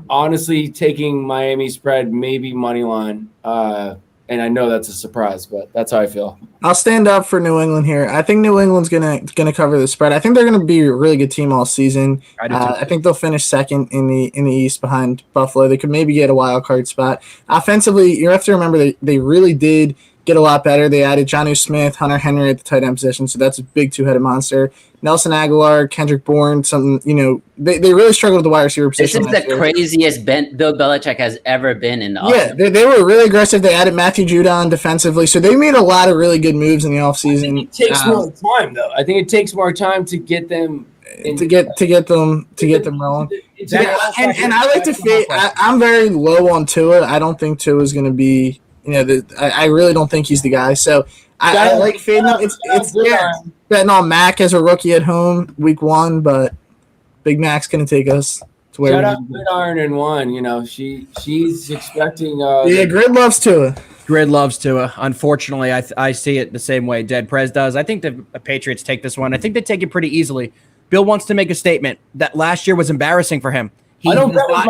Speaker 5: honestly taking Miami spread, maybe money line. And I know that's a surprise, but that's how I feel.
Speaker 3: I'll stand up for New England here. I think New England's gonna cover the spread. I think they're gonna be a really good team all season. I think they'll finish second in the East behind Buffalo. They could maybe get a wild card spot. Offensively, you have to remember they really did get a lot better. They added Jonnu Smith, Hunter Henry at the tight end position, so that's a big two-headed monster. Nelson Aguilar, Kendrick Bourne, they really struggled with the wide receiver position.
Speaker 2: This is the craziest Bill Belichick has ever been in the offseason.
Speaker 3: Yeah, they were really aggressive. They added Matthew Judon defensively, so they made a lot of really good moves in the offseason.
Speaker 5: It takes more time, though. I think it takes more time to get them
Speaker 3: to get them rolling. And I like to fade. I'm very low on Tua. I don't think Tua is going to be. I really don't think he's the guy. So I like fading him. It's betting on Mac as a rookie at home week 1, but Big Mac's going to take us to where.
Speaker 5: Shout out Gridiron and One. She's expecting.
Speaker 3: Grid loves Tua.
Speaker 4: Grid loves Tua. Unfortunately, I see it the same way Dead Prez does. I think the Patriots take this one. I think they take it pretty easily. Bill wants to make a statement that last year was embarrassing for him.
Speaker 5: I don't bet with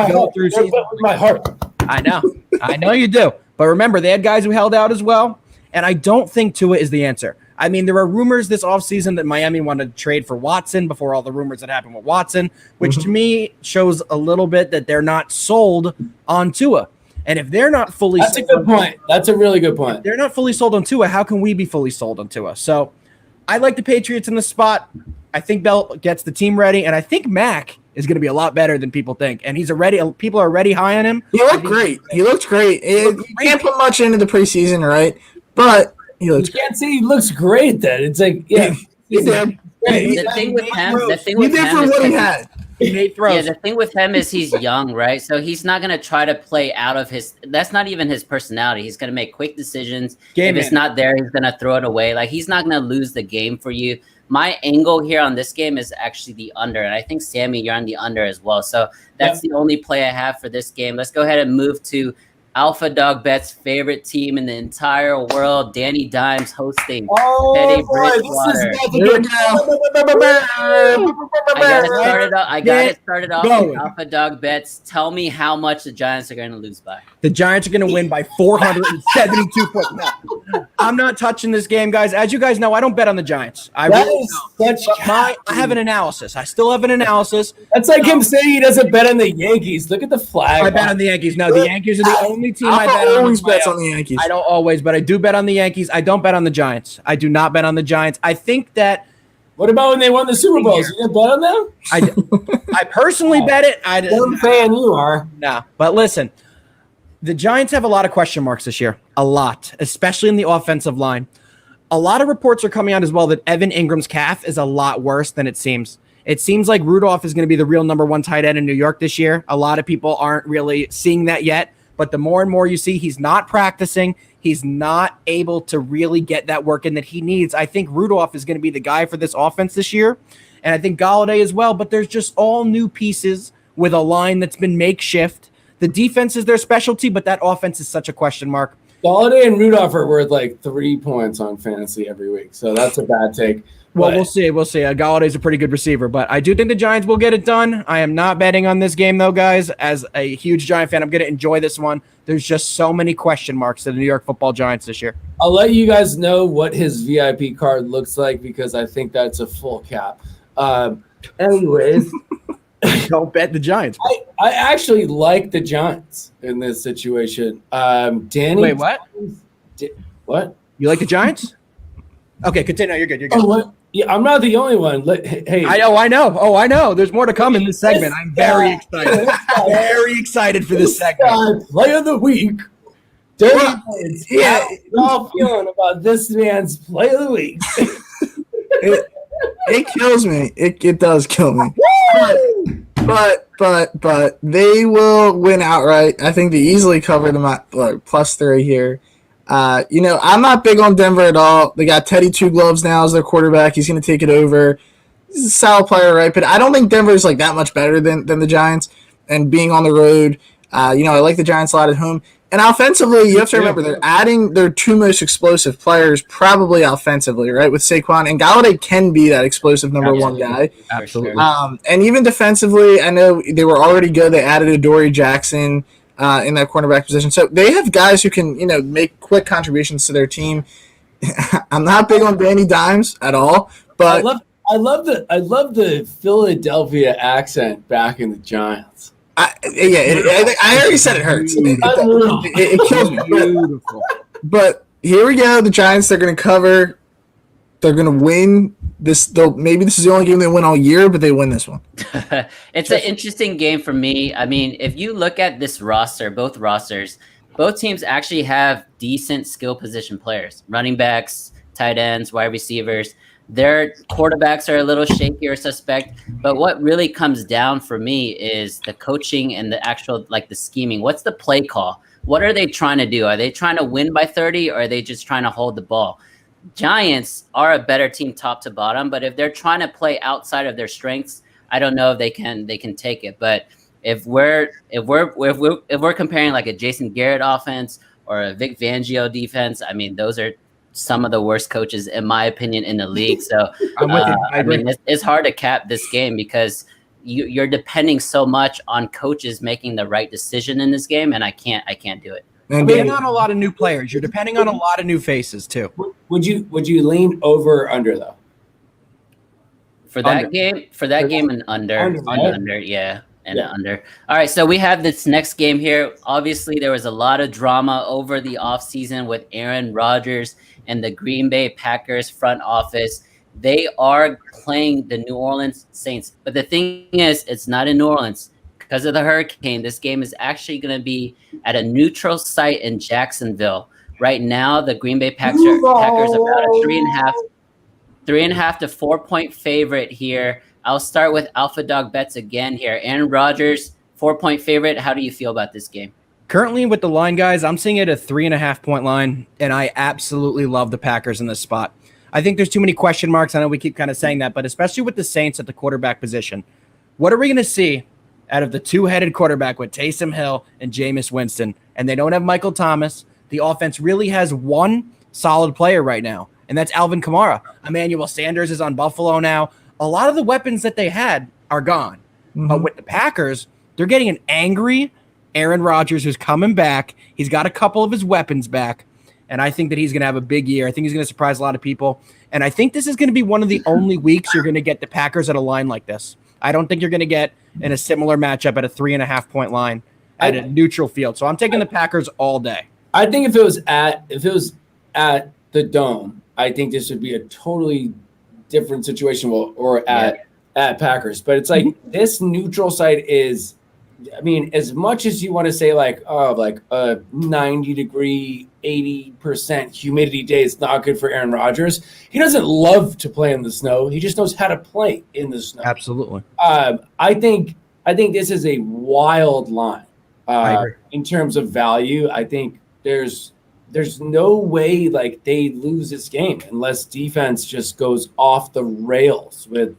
Speaker 5: my heart.
Speaker 4: I know you do. But remember, they had guys who held out as well, and I don't think Tua is the answer. I mean, there are rumors this offseason that Miami wanted to trade for Watson before all the rumors that happened with Watson, which to me shows a little bit that they're not sold on Tua. And if they're not fully
Speaker 5: That's a good point. That's a really good point.
Speaker 4: If they're not fully sold on Tua, how can we be fully sold on Tua? So I like the Patriots in the spot. I think Bell gets the team ready, and I think Mac is going to be a lot better than people think. And people are already high on him.
Speaker 3: He looked great. He looked great. You can't put much into the preseason, right? But he looks
Speaker 5: great. You can't say he looks great then. It's like, yeah.
Speaker 2: The thing with him,
Speaker 3: what he had.
Speaker 2: Yeah, the thing with him is he's young, right? So he's not going to try to play out of that's not even his personality. He's going to make quick decisions. If it's not there, he's going to throw it away. He's not going to lose the game for you. My angle here on this game is actually the under, and I think, Sammy, you're on the under as well. So that's the only play I have for this game. Let's go ahead and move to Alpha Dog Bet's favorite team in the entire world, Danny Dimes hosting Teddy Bridgewater. I got it started off with Alpha Dog Bets. Tell me how much the Giants are going to lose by.
Speaker 4: The Giants are going to win by 472 points. No, I'm not touching this game, guys. As you guys know, I don't bet on the Giants. I have an analysis. I still have an analysis.
Speaker 5: That's like him saying he doesn't bet on the Yankees. Look at the flag.
Speaker 4: I bet on the Yankees. No, the Yankees are the only team I bet on.
Speaker 3: Always bets on the Yankees.
Speaker 4: I don't always, but I do bet on the Yankees. I don't bet on the Giants. I do not bet on the Giants. I think that.
Speaker 5: What about when they won the Super Bowls? You didn't bet on them?
Speaker 4: I personally bet it.
Speaker 5: What a fan you are.
Speaker 4: No, but listen, the Giants have a lot of question marks this year. A lot, especially in the offensive line. A lot of reports are coming out as well that Evan Ingram's calf is a lot worse than it seems. It seems like Rudolph is going to be the real number 1 tight end in New York this year. A lot of people aren't really seeing that yet. But the more and more you see, he's not practicing. He's not able to really get that work in that he needs. I think Rudolph is going to be the guy for this offense this year. And I think Galladay as well. But there's just all new pieces with a line that's been makeshift. The defense is their specialty, but that offense is such a question mark.
Speaker 5: Galladay and Rudolph are worth 3 points on fantasy every week. So that's a bad take.
Speaker 4: Well, we'll see. We'll see. Galladay's a pretty good receiver, but I do think the Giants will get it done. I am not betting on this game, though, guys. As a huge Giant fan, I'm going to enjoy this one. There's just so many question marks to the New York Football Giants this year.
Speaker 5: I'll let you guys know what his VIP card looks like because I think that's a full cap. Anyways.
Speaker 4: Don't bet the Giants.
Speaker 5: I actually like the Giants in this situation. Danny.
Speaker 4: Wait, what?
Speaker 5: What?
Speaker 4: You like the Giants? Okay, continue. You're good. You're good.
Speaker 5: Oh, what? Yeah, I'm not the only one. Hey,
Speaker 4: I know. There's more to come in this segment. I'm very excited. Very excited for this segment.
Speaker 5: Play of the week. Yeah, how feeling about this man's play of the week?
Speaker 3: It kills me. It does kill me. But they will win outright. I think they easily cover them at +3 here. I'm not big on Denver at all. They got Teddy Two Gloves now as their quarterback. He's going to take it over. He's a solid player, right? But I don't think Denver is that much better than the Giants. And being on the road, I like the Giants a lot at home. And offensively, you have to remember they're adding their two most explosive players, probably offensively, right? With Saquon and Galladay can be that explosive number one guy.
Speaker 4: Absolutely.
Speaker 3: And even defensively, I know they were already good. They added Adoree Jackson in that cornerback position, so they have guys who can make quick contributions to their team. I'm not big on Danny Dimes at all, but
Speaker 5: I love the Philadelphia accent back in the Giants.
Speaker 3: I already said it hurts. It kills me.
Speaker 4: Beautiful.
Speaker 3: But here we go. The Giants, they're going to cover. They're going to win this. Maybe this is the only game they win all year, but they win this one.
Speaker 2: It's an interesting game for me. I mean, if you look at this roster, both teams actually have decent skill position players, running backs, tight ends, wide receivers. Their quarterbacks are a little shaky or suspect, but what really comes down for me is the coaching and the actual, the scheming. What's the play call? What are they trying to do? Are they trying to win by 30 or are they just trying to hold the ball? Giants are a better team top to bottom, but if they're trying to play outside of their strengths, I don't know if they can take it. But if we're comparing a Jason Garrett offense or a Vic Fangio defense, I mean, those are some of the worst coaches, in my opinion, in the league. So it's hard to cap this game because you're depending so much on coaches making the right decision in this game, and I can't do it.
Speaker 4: You're depending on a lot of new players. You're depending on a lot of new faces too.
Speaker 5: Would you lean over or under though?
Speaker 2: For that game, an under, yeah. And an under. All right, so we have this next game here. Obviously, there was a lot of drama over the offseason with Aaron Rodgers and the Green Bay Packers front office. They are playing the New Orleans Saints. But the thing is, it's not in New Orleans. Because of the hurricane, this game is actually going to be at a neutral site in Jacksonville. Right now, the Green Bay Packers are about a 3.5 to 4 point favorite here. I'll start with Alpha Dog Bets again here. Aaron Rodgers, 4 point favorite. How do you feel about this game?
Speaker 4: Currently with the line, guys, I'm seeing it a 3.5 point line, and I absolutely love the Packers in this spot. I think there's too many question marks. I know we keep kind of saying that, but especially with the Saints at the quarterback position. What are we going to see out of the two-headed quarterback with Taysom Hill and Jameis Winston? And they don't have Michael Thomas. The offense really has one solid player right now, and that's Alvin Kamara. Emmanuel Sanders is on Buffalo now. A lot of the weapons that they had are gone. Mm-hmm. But with the Packers, they're getting an angry Aaron Rodgers who's coming back. He's got a couple of his weapons back, and I think that he's going to have a big year. I think he's going to surprise a lot of people, and I think this is going to be one of the only weeks you're going to get the Packers at a line like this. I don't think you're going to get in a similar matchup at a 3.5 point line at a neutral field. So I'm taking the Packers all day.
Speaker 5: I think if it was at the Dome, I think this would be a totally different situation or at Packers. But it's this neutral site is, I mean, as much as you want to say a 90 degree, 80% humidity day is not good for Aaron Rodgers. He doesn't love to play in the snow. He just knows how to play in the snow.
Speaker 4: Absolutely.
Speaker 5: I think this is a wild line in terms of value. I think there's no way they lose this game unless defense just goes off the rails with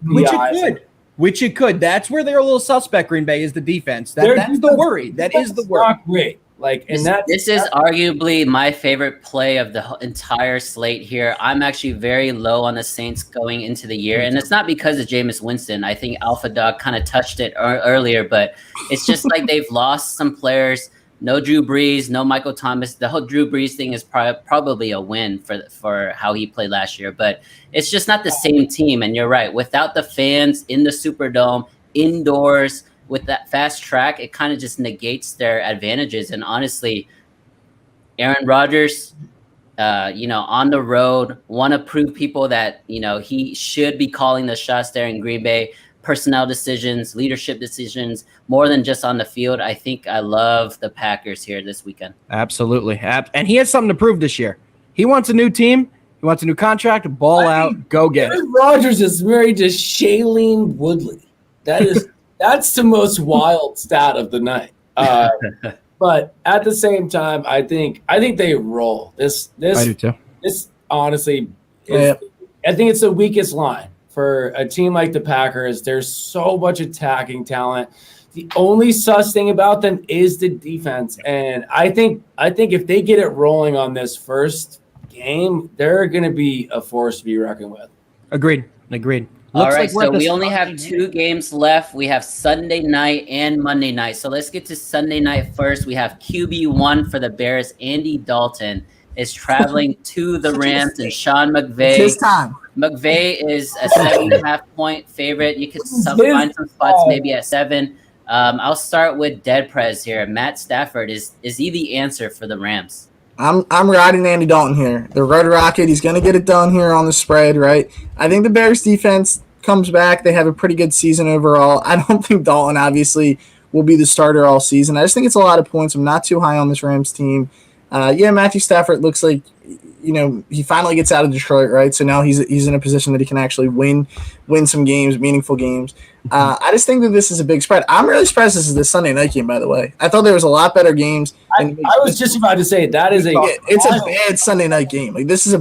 Speaker 4: Which it could. That's where they're a little suspect. Green Bay is the defense. That's the worry. That is the worry.
Speaker 5: Not great.
Speaker 2: This is arguably my favorite play of the entire slate here. I'm actually very low on the Saints going into the year, and it's not because of Jameis Winston. I think Alpha Dog kind of touched it earlier, but it's just like they've lost some players. No Drew Brees, no Michael Thomas. The whole Drew Brees thing is probably a win for how he played last year, but it's just not the same team. And you're right, without the fans in the Superdome, indoors, with that fast track, it kind of just negates their advantages. And honestly, Aaron Rodgers, on the road, want to prove people that, he should be calling the shots there in Green Bay, personnel decisions, leadership decisions, more than just on the field. I think I love the Packers here this weekend.
Speaker 4: Absolutely. And he has something to prove this year. He wants a new team. He wants a new contract. Ball out. Go get it.
Speaker 5: Aaron Rodgers is married to Shailene Woodley. That's the most wild stat of the night. But at the same time, I think they roll. This
Speaker 4: I do too.
Speaker 5: This honestly I think it's the weakest line for a team like the Packers. There's so much attacking talent. The only sus thing about them is the defense. And I think if they get it rolling on this first game, they're going to be a force to be reckoned with.
Speaker 4: Agreed.
Speaker 2: All right, so we only have 2 games left. We have Sunday night and Monday night. So let's get to Sunday night first. We have QB1 for the Bears. Andy Dalton is traveling to the Rams, and Sean McVay.
Speaker 3: It's his time.
Speaker 2: McVay is a 7.5-point favorite. You could find some spots maybe at 7. I'll start with Dead Prez here. Matt Stafford, is he the answer for the Rams?
Speaker 3: I'm riding Andy Dalton here. The Red Rocket, he's going to get it done here on the spread, right? I think the Bears defense comes back. They have a pretty good season overall. I don't think Dalton, obviously, will be the starter all season. I just think it's a lot of points. I'm not too high on this Rams team. Matthew Stafford looks like, he finally gets out of Detroit, right? So now he's in a position that he can actually win some games, meaningful games. I just think that this is a big spread. I'm really surprised this is the Sunday night game, by the way. I thought there was a lot better games.
Speaker 5: I was just about to say
Speaker 3: it's a bad Sunday night game. Like, this is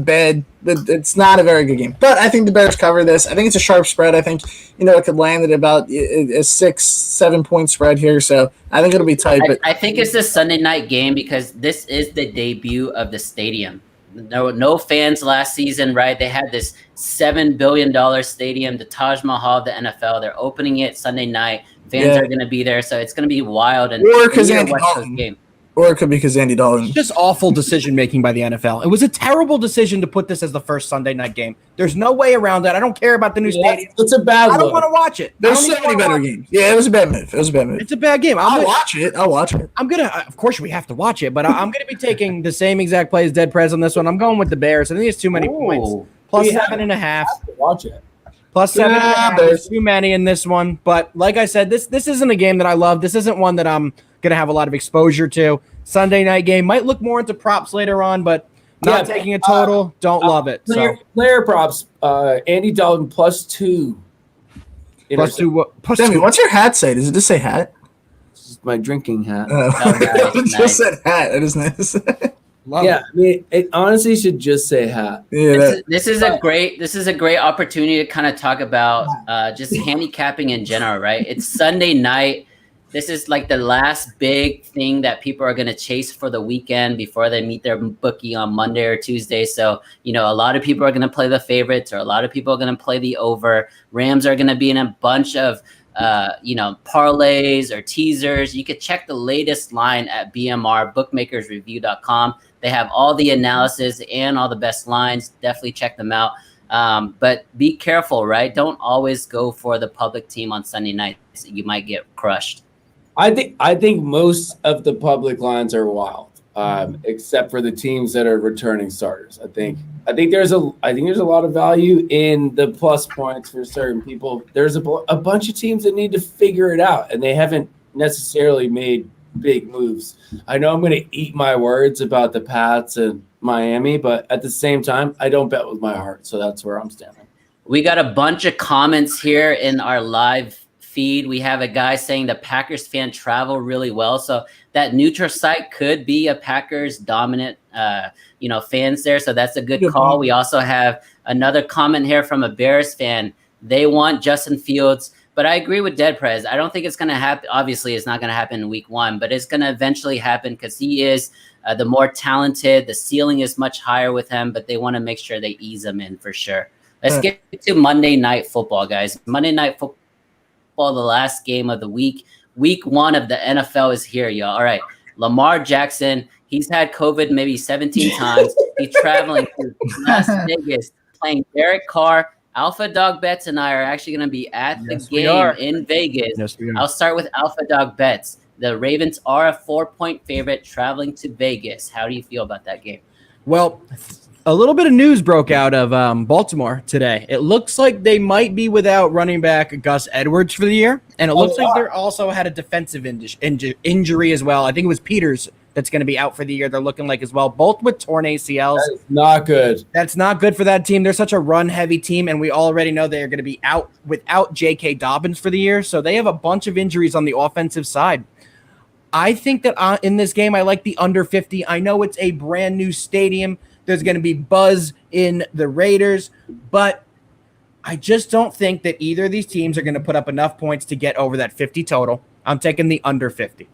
Speaker 3: it's not a very good game. But I think the Bears cover this. I think it's a sharp spread. I think, it could land at about a 6-7 point spread here. So I think it'll be tight. But
Speaker 2: I think it's a Sunday night game because this is the debut of the stadium. No fans last season, right? They had this $7 billion stadium, the Taj Mahal of the NFL. They're opening it Sunday night. Fans are going to be there, so it's going to be wild. And
Speaker 3: or because Andy Dalton. Game. Or it could be because Andy Dalton.
Speaker 4: It's just awful decision-making by the NFL. It was a terrible decision to put this as the first Sunday night game. There's no way around that. I don't care about the new stadium.
Speaker 5: It's a bad
Speaker 4: I don't want to watch it.
Speaker 3: There's so many better games. Yeah, it was a bad move. It's
Speaker 4: a bad game.
Speaker 3: I'll watch it.
Speaker 4: I'm going to – of course, we have to watch it, but I'm going to be taking the same exact play as Dead Prez on this one. I'm going with the Bears. I think it's too many points. Plus 7.5.
Speaker 5: Watch it.
Speaker 4: Plus 7.5. There's too many in this one. But like I said, this isn't a game that I love. This isn't one that I'm going to have a lot of exposure to. Sunday night game might look more into props later on, but not taking a total. Don't love it.
Speaker 5: Player props. Andy Dalton +2.
Speaker 4: +2. What?
Speaker 3: Sammy, what's your hat say? Does it just say hat?
Speaker 5: This is my drinking hat.
Speaker 3: It just said hat. It is nice.
Speaker 5: It honestly should just say hat.
Speaker 3: Yeah,
Speaker 2: this is a great opportunity to kind of talk about just handicapping in general, right? It's Sunday night. This is like the last big thing that people are going to chase for the weekend before they meet their bookie on Monday or Tuesday. So, a lot of people are going to play the favorites, or a lot of people are going to play the over. Rams are going to be in a bunch of, parlays or teasers. You could check the latest line at BMR, bookmakersreview.com. They have all the analysis and all the best lines. Definitely check them out. But be careful, right? Don't always go for the public team on Sunday nights. You might get crushed.
Speaker 5: I think most of the public lines are wild, except for the teams that are returning starters. I think there's a lot of value in the plus points for certain people. There's a bunch of teams that need to figure it out, and they haven't necessarily made big moves. I know I'm going to eat my words about the Pats and Miami, but at the same time, I don't bet with my heart, so that's where I'm standing.
Speaker 2: We got a bunch of comments here in our live feed. We have a guy saying the Packers fan travel really well, so that neutral site could be a Packers dominant fans there, so that's a good call. We also have another comment here from a Bears fan. They want Justin Fields But I agree with Dead Prez. I don't think it's going to happen. Obviously, it's not going to happen in week 1, but it's going to eventually happen because he is the more talented. The ceiling is much higher with him, but they want to make sure they ease him in for sure. Let's get to Monday Night Football, guys. Monday Night Football, the last game of the week. Week 1 of the NFL is here, y'all. All right. Lamar Jackson, he's had COVID maybe 17 times. He's traveling to Las Vegas, playing Derek Carr. Alpha Dog Bets and I are actually going to be at the game in Vegas.
Speaker 4: Yes, we are.
Speaker 2: I'll start with Alpha Dog Bets. The Ravens are a 4-point favorite traveling to Vegas. How do you feel about that game?
Speaker 4: Well, a little bit of news broke out of Baltimore today. It looks like they might be without running back Gus Edwards for the year, and it looks like they're also had a defensive injury as well. I think it was Peters that's going to be out for the year. They're looking like as well, both with torn ACLs.
Speaker 5: That is not good.
Speaker 4: That's not good for that team. They're such a run-heavy team, and we already know they're going to be out without J.K. Dobbins for the year, so they have a bunch of injuries on the offensive side. I think that in this game, I like the under 50. I know it's a brand-new stadium. There's going to be buzz in the Raiders, but I just don't think that either of these teams are going to put up enough points to get over that 50 total. I'm taking the under 50.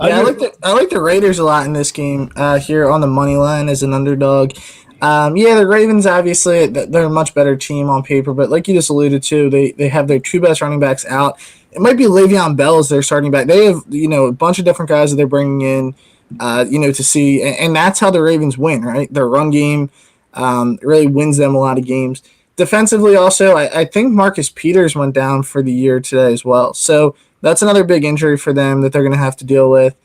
Speaker 3: Yeah, I like the Raiders a lot in this game here on the money line as an underdog. The Ravens, obviously, they're a much better team on paper, but like you just alluded to, they have their 2 best running backs out. It might be Le'Veon Bell as their starting back. They have, a bunch of different guys that they're bringing in, to see, and that's how the Ravens win, right? Their run game really wins them a lot of games. Defensively also, I think Marcus Peters went down for the year today as well. So that's another big injury for them that they're going to have to deal with.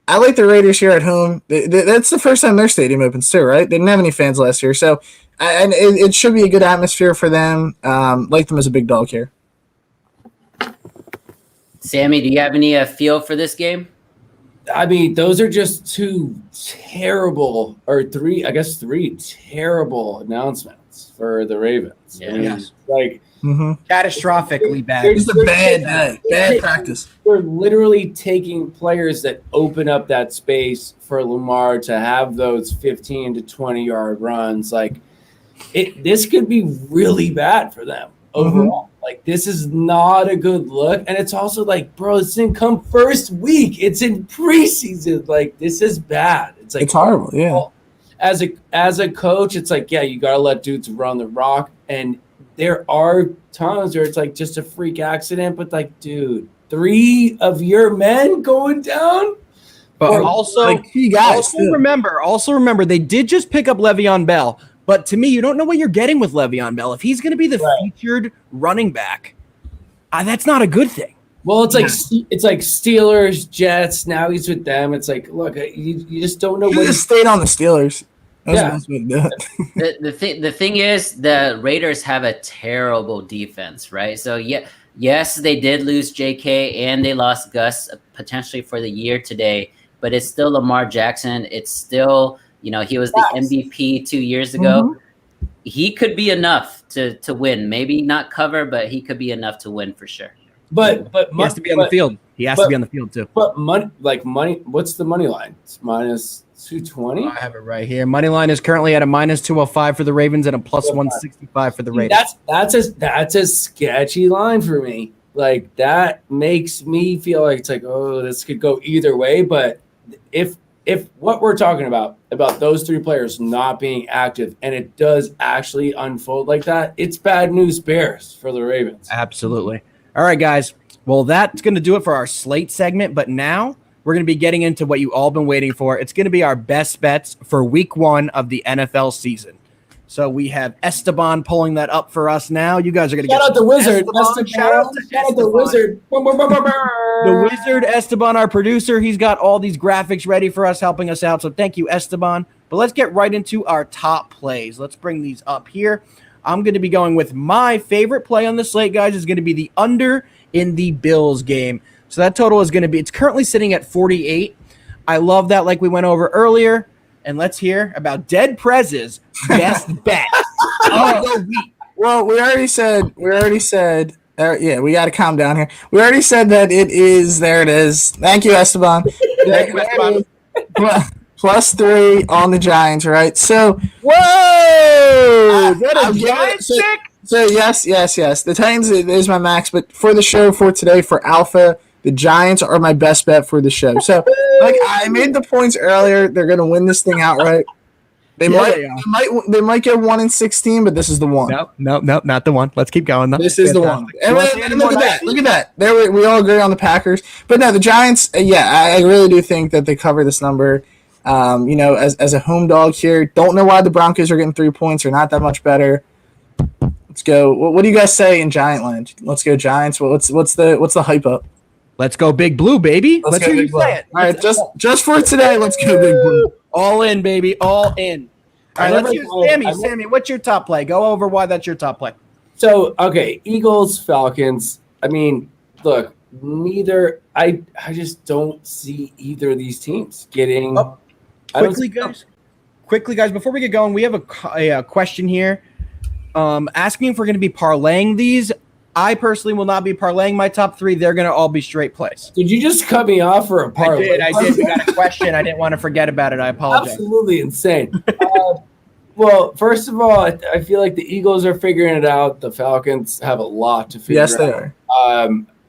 Speaker 3: I like the Raiders here at home. That's the first time their stadium opens too, right? They didn't have any fans last year. So it should be a good atmosphere for them. Like them as a big dog here.
Speaker 2: Sammy, do you have any feel for this game?
Speaker 5: I mean, those are just 2 terrible, or 3 terrible announcements for the Ravens.
Speaker 2: Yeah.
Speaker 5: I mean, like
Speaker 4: Catastrophically bad.
Speaker 3: It's a bad practice.
Speaker 5: We're literally taking players that open up that space for Lamar to have those 15 to 20-yard runs. Like, this could be really bad for them overall. Like, this is not a good look. And it's also like, bro, this didn't come first week. It's in preseason. Like, this is bad. It's like,
Speaker 3: it's horrible, yeah.
Speaker 5: As a coach, it's like, yeah, you got to let dudes run the rock. And there are times where it's like just a freak accident. But, like, dude, 3 of your men going down?
Speaker 4: But also remember, they did just pick up Le'Veon Bell. But to me, you don't know what you're getting with Le'Veon Bell. If he's going to be the featured running back, that's not a good thing.
Speaker 5: Well, it's like Steelers, Jets. Now he's with them. It's like, look, you just don't know.
Speaker 3: He just stayed on the Steelers.
Speaker 2: The thing is, the Raiders have a terrible defense, right? So yes, they did lose J.K. and they lost Gus potentially for the year today, but it's still Lamar Jackson. It's still. He was the MVP 2 years ago. He could be enough to win. Maybe not cover, but he could be enough to win for sure.
Speaker 4: But he has to be on the field. He has to be on the field too.
Speaker 5: But money. What's the money line? It's minus 220.
Speaker 4: I have it right here. Money line is currently at a minus 205 for the Ravens and a plus 165 for the Raiders.
Speaker 5: That's a sketchy line for me. Like, that makes me feel like it's like, oh, this could go either way. But if what we're talking about those 3 players not being active, and it does actually unfold like that, it's bad news bears for the Ravens.
Speaker 4: Absolutely. All right, guys. Well, that's going to do it for our slate segment. But now we're going to be getting into what you all been waiting for. It's going to be our best bets for week 1 of the NFL season. So we have Esteban pulling that up for us now. You guys are going to
Speaker 5: shout out the Wizard. Shout out the Wizard.
Speaker 4: The Wizard, Esteban, our producer. He's got all these graphics ready for us, helping us out. So thank you, Esteban. But let's get right into our top plays. Let's bring these up here. I'm going to be going with my favorite play on the slate, guys, is going to be the under in the Bills game. So that total is going to be, it's currently sitting at 48. I love that, like we went over earlier. And let's hear about Dead Prez's best bet of the week.
Speaker 3: Well, we already said, we got to calm down here. We already said that it is, there it is. Thank you, Esteban.
Speaker 4: Thank you, Esteban.
Speaker 3: +3 on the Giants, right? So,
Speaker 4: whoa! Is that a Giants pick?
Speaker 3: So yes. The Titans is my max, but for the show for today, for Alpha, the Giants are my best bet for the show. So like I made the points earlier, they're gonna win this thing outright. They might get 1-16, but this is the one.
Speaker 4: No, not the one. Let's keep going though.
Speaker 3: This is the one. And look at that. There we all agree on the Packers. But no, the Giants, I really do think that they cover this number. As a home dog here, don't know why the Broncos are getting 3 points. They're not that much better. Let's go. What do you guys say in Giant Land? Let's go Giants. What's the hype up?
Speaker 4: Let's go Big Blue, baby.
Speaker 3: Let's hear you say it. All right, just for today, let's go Big Blue.
Speaker 4: All in, baby. All in. All right, let's hear Sammy. Sammy, what's your top play? Go over why that's your top play.
Speaker 5: So, okay, Eagles, Falcons. I mean, look, neither. I just don't see either of these teams getting.
Speaker 4: Quickly, guys. Before we get going, we have a question here, asking if we're going to be parlaying these. I personally will not be parlaying my top 3. They're going to all be straight plays.
Speaker 5: Did you just cut me off for a parlay?
Speaker 4: I did. We got a question. I didn't want to forget about it. I apologize.
Speaker 5: Absolutely insane. Well, first of all, I feel like the Eagles are figuring it out. The Falcons have a lot to figure out.
Speaker 3: Yes, they are.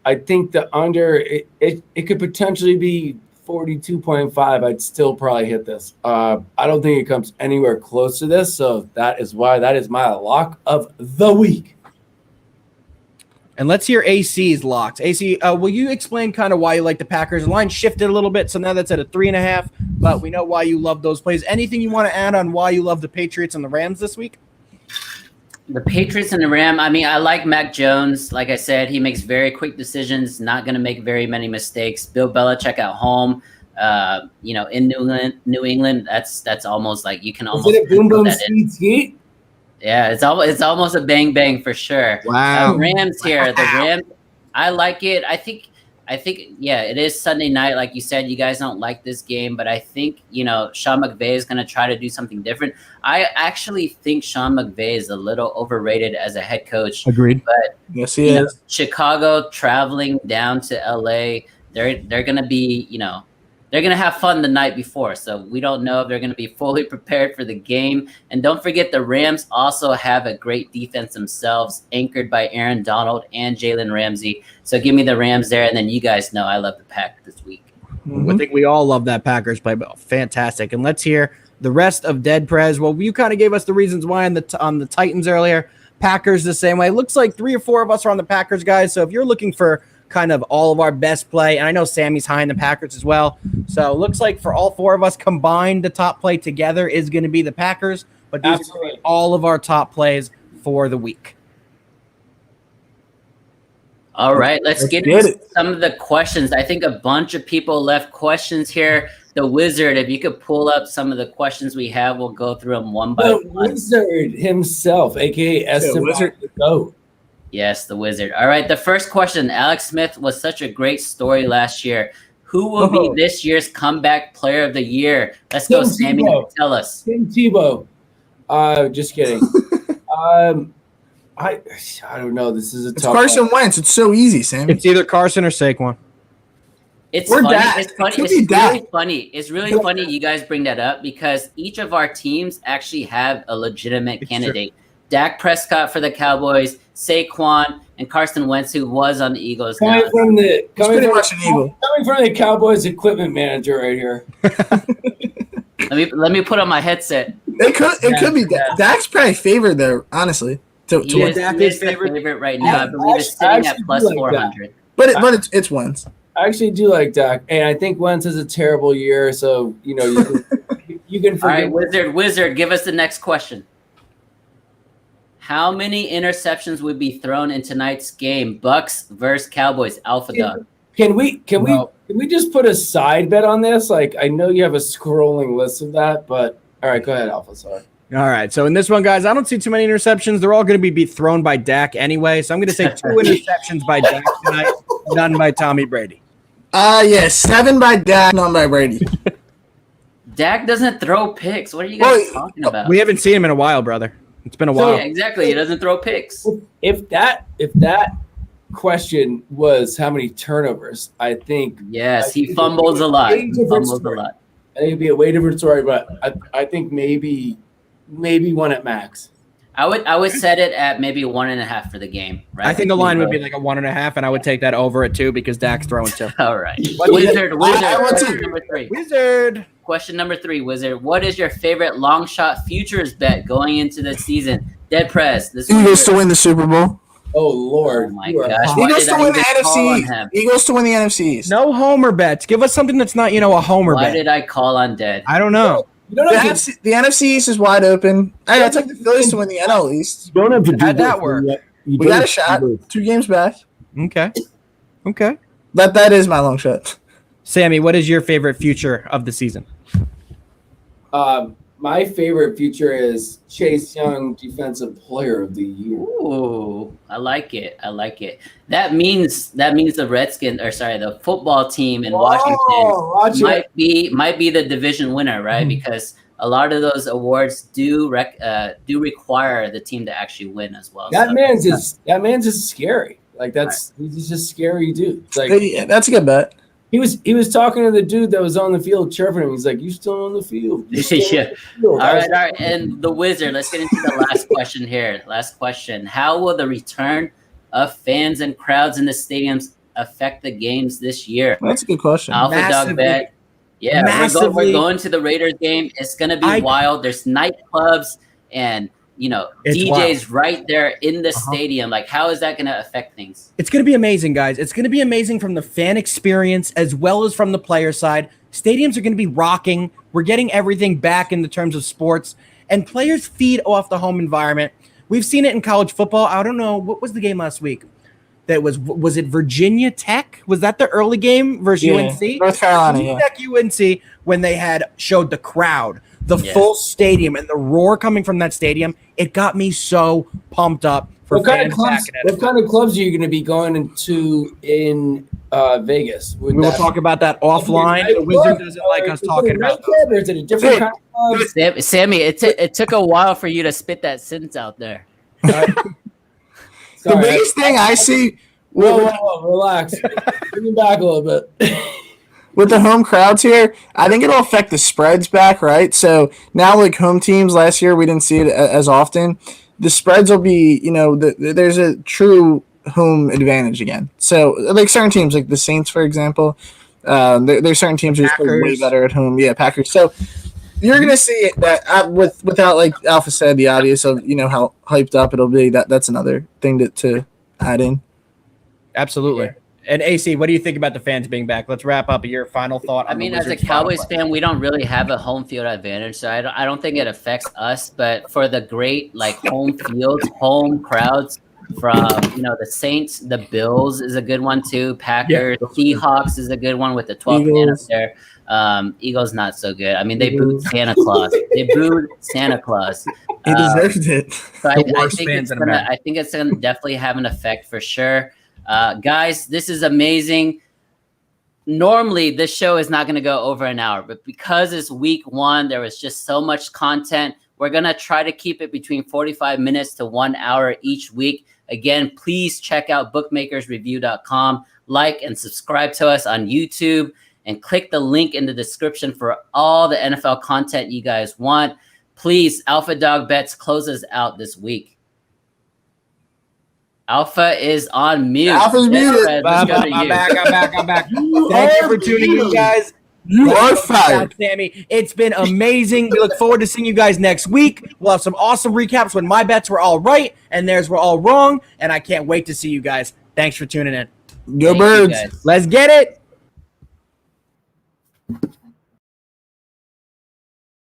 Speaker 5: I think the under, it could potentially be 42.5. I'd still probably hit this. I don't think it comes anywhere close to this, so that is why that is my lock of the week.
Speaker 4: And let's hear AC's locks. AC, will you explain kind of why you like the Packers? The line shifted a little bit, so now that's at a 3.5, but we know why you love those plays. Anything you want to add on why you love the Patriots and the Rams this week?
Speaker 2: The Patriots and the Rams, I mean, I like Mac Jones. Like I said, he makes very quick decisions, not going to make very many mistakes. Bill Belichick at home, in New England, that's almost like you can almost.
Speaker 5: Is it a boom boom skeet?
Speaker 2: Yeah, it's almost a bang bang for sure.
Speaker 4: Wow.
Speaker 2: Rams here. The Rams, I like it. I think it is Sunday night. Like you said, you guys don't like this game, but I think, Sean McVay is going to try to do something different. I actually think Sean McVay is a little overrated as a head coach.
Speaker 4: Agreed.
Speaker 2: But
Speaker 3: yes, he is.
Speaker 2: Chicago traveling down to LA, they're going to be, they're going to have fun the night before, so we don't know if they're going to be fully prepared for the game. And don't forget, the Rams also have a great defense themselves, anchored by Aaron Donald and Jalen Ramsey. So give me the Rams there, and then you guys know I love the Pack this week.
Speaker 4: Mm-hmm. I think we all love that Packers play. Fantastic. And let's hear the rest of Dead Prez. Well, you kind of gave us the reasons why on the Titans earlier. Packers the same way. It looks like 3 or 4 of us are on the Packers, guys. So if you're looking for kind of all of our best play, and I know Sammy's high in the Packers as well. So it looks like for all 4 of us combined, the top play together is going to be the Packers. But these are all of our top plays for the week.
Speaker 2: All right, let's get into some of the questions. I think a bunch of people left questions here. The Wizard, if you could pull up some of the questions we have, we'll go through them one by one.
Speaker 5: The Wizard himself, a.k.a. Esteban the GOAT.
Speaker 2: Yes, the Wizard. All right, the first question. Alex Smith was such a great story last year. Who will be this year's comeback player of the year? Let's go, Sammy. Tell us.
Speaker 5: Tim Tebow. Just kidding. I don't know. This is a tough
Speaker 3: Carson Wentz. It's so easy, Sammy.
Speaker 4: It's either Carson or Saquon.
Speaker 2: It's funny. It's funny. It's really funny. It's really funny you guys bring that up because each of our teams actually have a legitimate candidate. True. Dak Prescott for the Cowboys, Saquon, and Carson Wentz, who was on the Eagles.
Speaker 5: Coming from the Cowboys equipment manager right here.
Speaker 2: let me put on my headset.
Speaker 3: It could be Dak. Dak's probably favored though, honestly.
Speaker 2: He is favorite right now. I believe it's sitting at plus 400.
Speaker 3: But it's Wentz.
Speaker 5: I actually do like Dak, and I think Wentz has a terrible year, so you can forget.
Speaker 2: All right, Wizard, give us the next question. How many interceptions would be thrown in tonight's game? Bucks versus Cowboys. Alpha Dog.
Speaker 5: Can we just put a side bet on this? Like, I know you have a scrolling list of that, but all right, go ahead, Alpha. Sorry.
Speaker 4: All right, so in this one, guys, I don't see too many interceptions. They're all going to be thrown by Dak anyway, so I'm going to say 2 interceptions by Dak tonight, none by Tommy Brady.
Speaker 3: 7 by Dak, none by Brady.
Speaker 2: Dak doesn't throw picks. What are you guys talking about?
Speaker 4: We haven't seen him in a while, brother. It's been a while.
Speaker 2: Yeah, exactly. He doesn't throw picks.
Speaker 5: If that question was how many turnovers, I think.
Speaker 2: Yes, he fumbles a lot. I think it'd
Speaker 5: be a way different story, but I think maybe one at max.
Speaker 2: I would set it at maybe 1.5 for the game. Right.
Speaker 4: I think the line would be like a 1.5, and I would take that over at 2 because Dak's throwing 2.
Speaker 2: All right. Wizard. Question number 3.
Speaker 4: Wizard.
Speaker 2: Question number 3, Wizard. What is your favorite long shot futures bet going into the season? Dead press.
Speaker 3: Eagles to win the Super Bowl.
Speaker 5: Oh Lord!
Speaker 2: Oh my gosh!
Speaker 3: Eagles to win the NFC. Eagles to win the NFC.
Speaker 4: No homer bets. Give us something that's not, a homer bet.
Speaker 2: Why did I call on dead?
Speaker 4: I don't know.
Speaker 3: The NFC East is wide open. I took the Phillies to win the NL East.
Speaker 5: You don't have to do
Speaker 4: How'd that work?
Speaker 3: We got a shot. 2 games back.
Speaker 4: Okay.
Speaker 3: That is my long shot.
Speaker 4: Sammy, what is your favorite future of the season?
Speaker 5: My favorite future is Chase Young, Defensive Player of the Year.
Speaker 2: Ooh, I like it. That means the Redskins, the football team in Washington might be the division winner, right? Mm-hmm. Because a lot of those awards do require the team to actually win as well.
Speaker 5: That man's just scary. Like he's just scary dude. Like
Speaker 3: that's a good bet.
Speaker 5: He was talking to the dude that was on the field chirping him. He's like, "You still on the field?"
Speaker 2: Yeah. All right. And the Wizard. Let's get into the last question here. Last question: how will the return of fans and crowds in the stadiums affect the games this year?
Speaker 3: That's a good question.
Speaker 2: Alpha Dog bet. Yeah, we're going to the Raiders game. It's going to be wild. There's nightclubs and DJs wild. Right there in the stadium. Like, how is that going to affect things?
Speaker 4: It's going to be amazing, guys. It's going to be amazing from the fan experience as well as from the player side. Stadiums are going to be rocking. We're getting everything back in the terms of sports, and players feed off the home environment. We've seen it in college football. I don't know. What was the game last week? That was it Virginia Tech? Was that the early game versus UNC?
Speaker 3: North Carolina,
Speaker 4: Virginia Tech, UNC, when they showed the crowd, the full stadium, and the roar coming from that stadium. It got me so pumped up for fans.
Speaker 5: What kind of clubs are you going to be going into in Vegas?
Speaker 4: We will talk about that offline. The Wizard doesn't like us talking about
Speaker 5: that. Or is it a different kind of club?
Speaker 2: Sammy, it took a while for you to spit that sentence out there.
Speaker 3: The biggest thing I see.
Speaker 5: Whoa, relax. Bring me back a little bit.
Speaker 3: With the home crowds here, I think it'll affect the spreads back, right? So now, like home teams last year, we didn't see it as often. The spreads will be, there's a true home advantage again. So, like certain teams, like the Saints, for example, there's certain teams who just play way better at home. Yeah, Packers. So you're gonna see that without, like Alpha said, the obvious of how hyped up it'll be. That's another thing to add in.
Speaker 4: Absolutely. Yeah. And AC, what do you think about the fans being back? Let's wrap up your final thought.
Speaker 2: I mean, as a Cowboys fan, we don't really have a home field advantage, so I don't think it affects us. But for the great home fields, home crowds from the Saints, the Bills is a good one too. Packers, Seahawks is a good one with the 12th man up there. Eagles not so good. I mean, they booed Santa Claus. He
Speaker 3: deserved it.
Speaker 2: So I think it's gonna definitely have an effect for sure. Guys, this is amazing. Normally, this show is not going to go over an hour, but because it's week 1, there was just so much content. We're going to try to keep it between 45 minutes to 1 hour each week. Again, please check out bookmakersreview.com, like and subscribe to us on YouTube, and click the link in the description for all the NFL content you guys want. Please, Alpha Dog Bets closes out this week. Alpha is on mute.
Speaker 3: Alpha's muted.
Speaker 4: I'm back. Thank you for tuning in, guys.
Speaker 3: You are fired.
Speaker 4: Sammy. It's been amazing. We look forward to seeing you guys next week. We'll have some awesome recaps when my bets were all right and theirs were all wrong. And I can't wait to see you guys. Thanks for tuning in.
Speaker 3: Go Birds.
Speaker 4: Let's get it.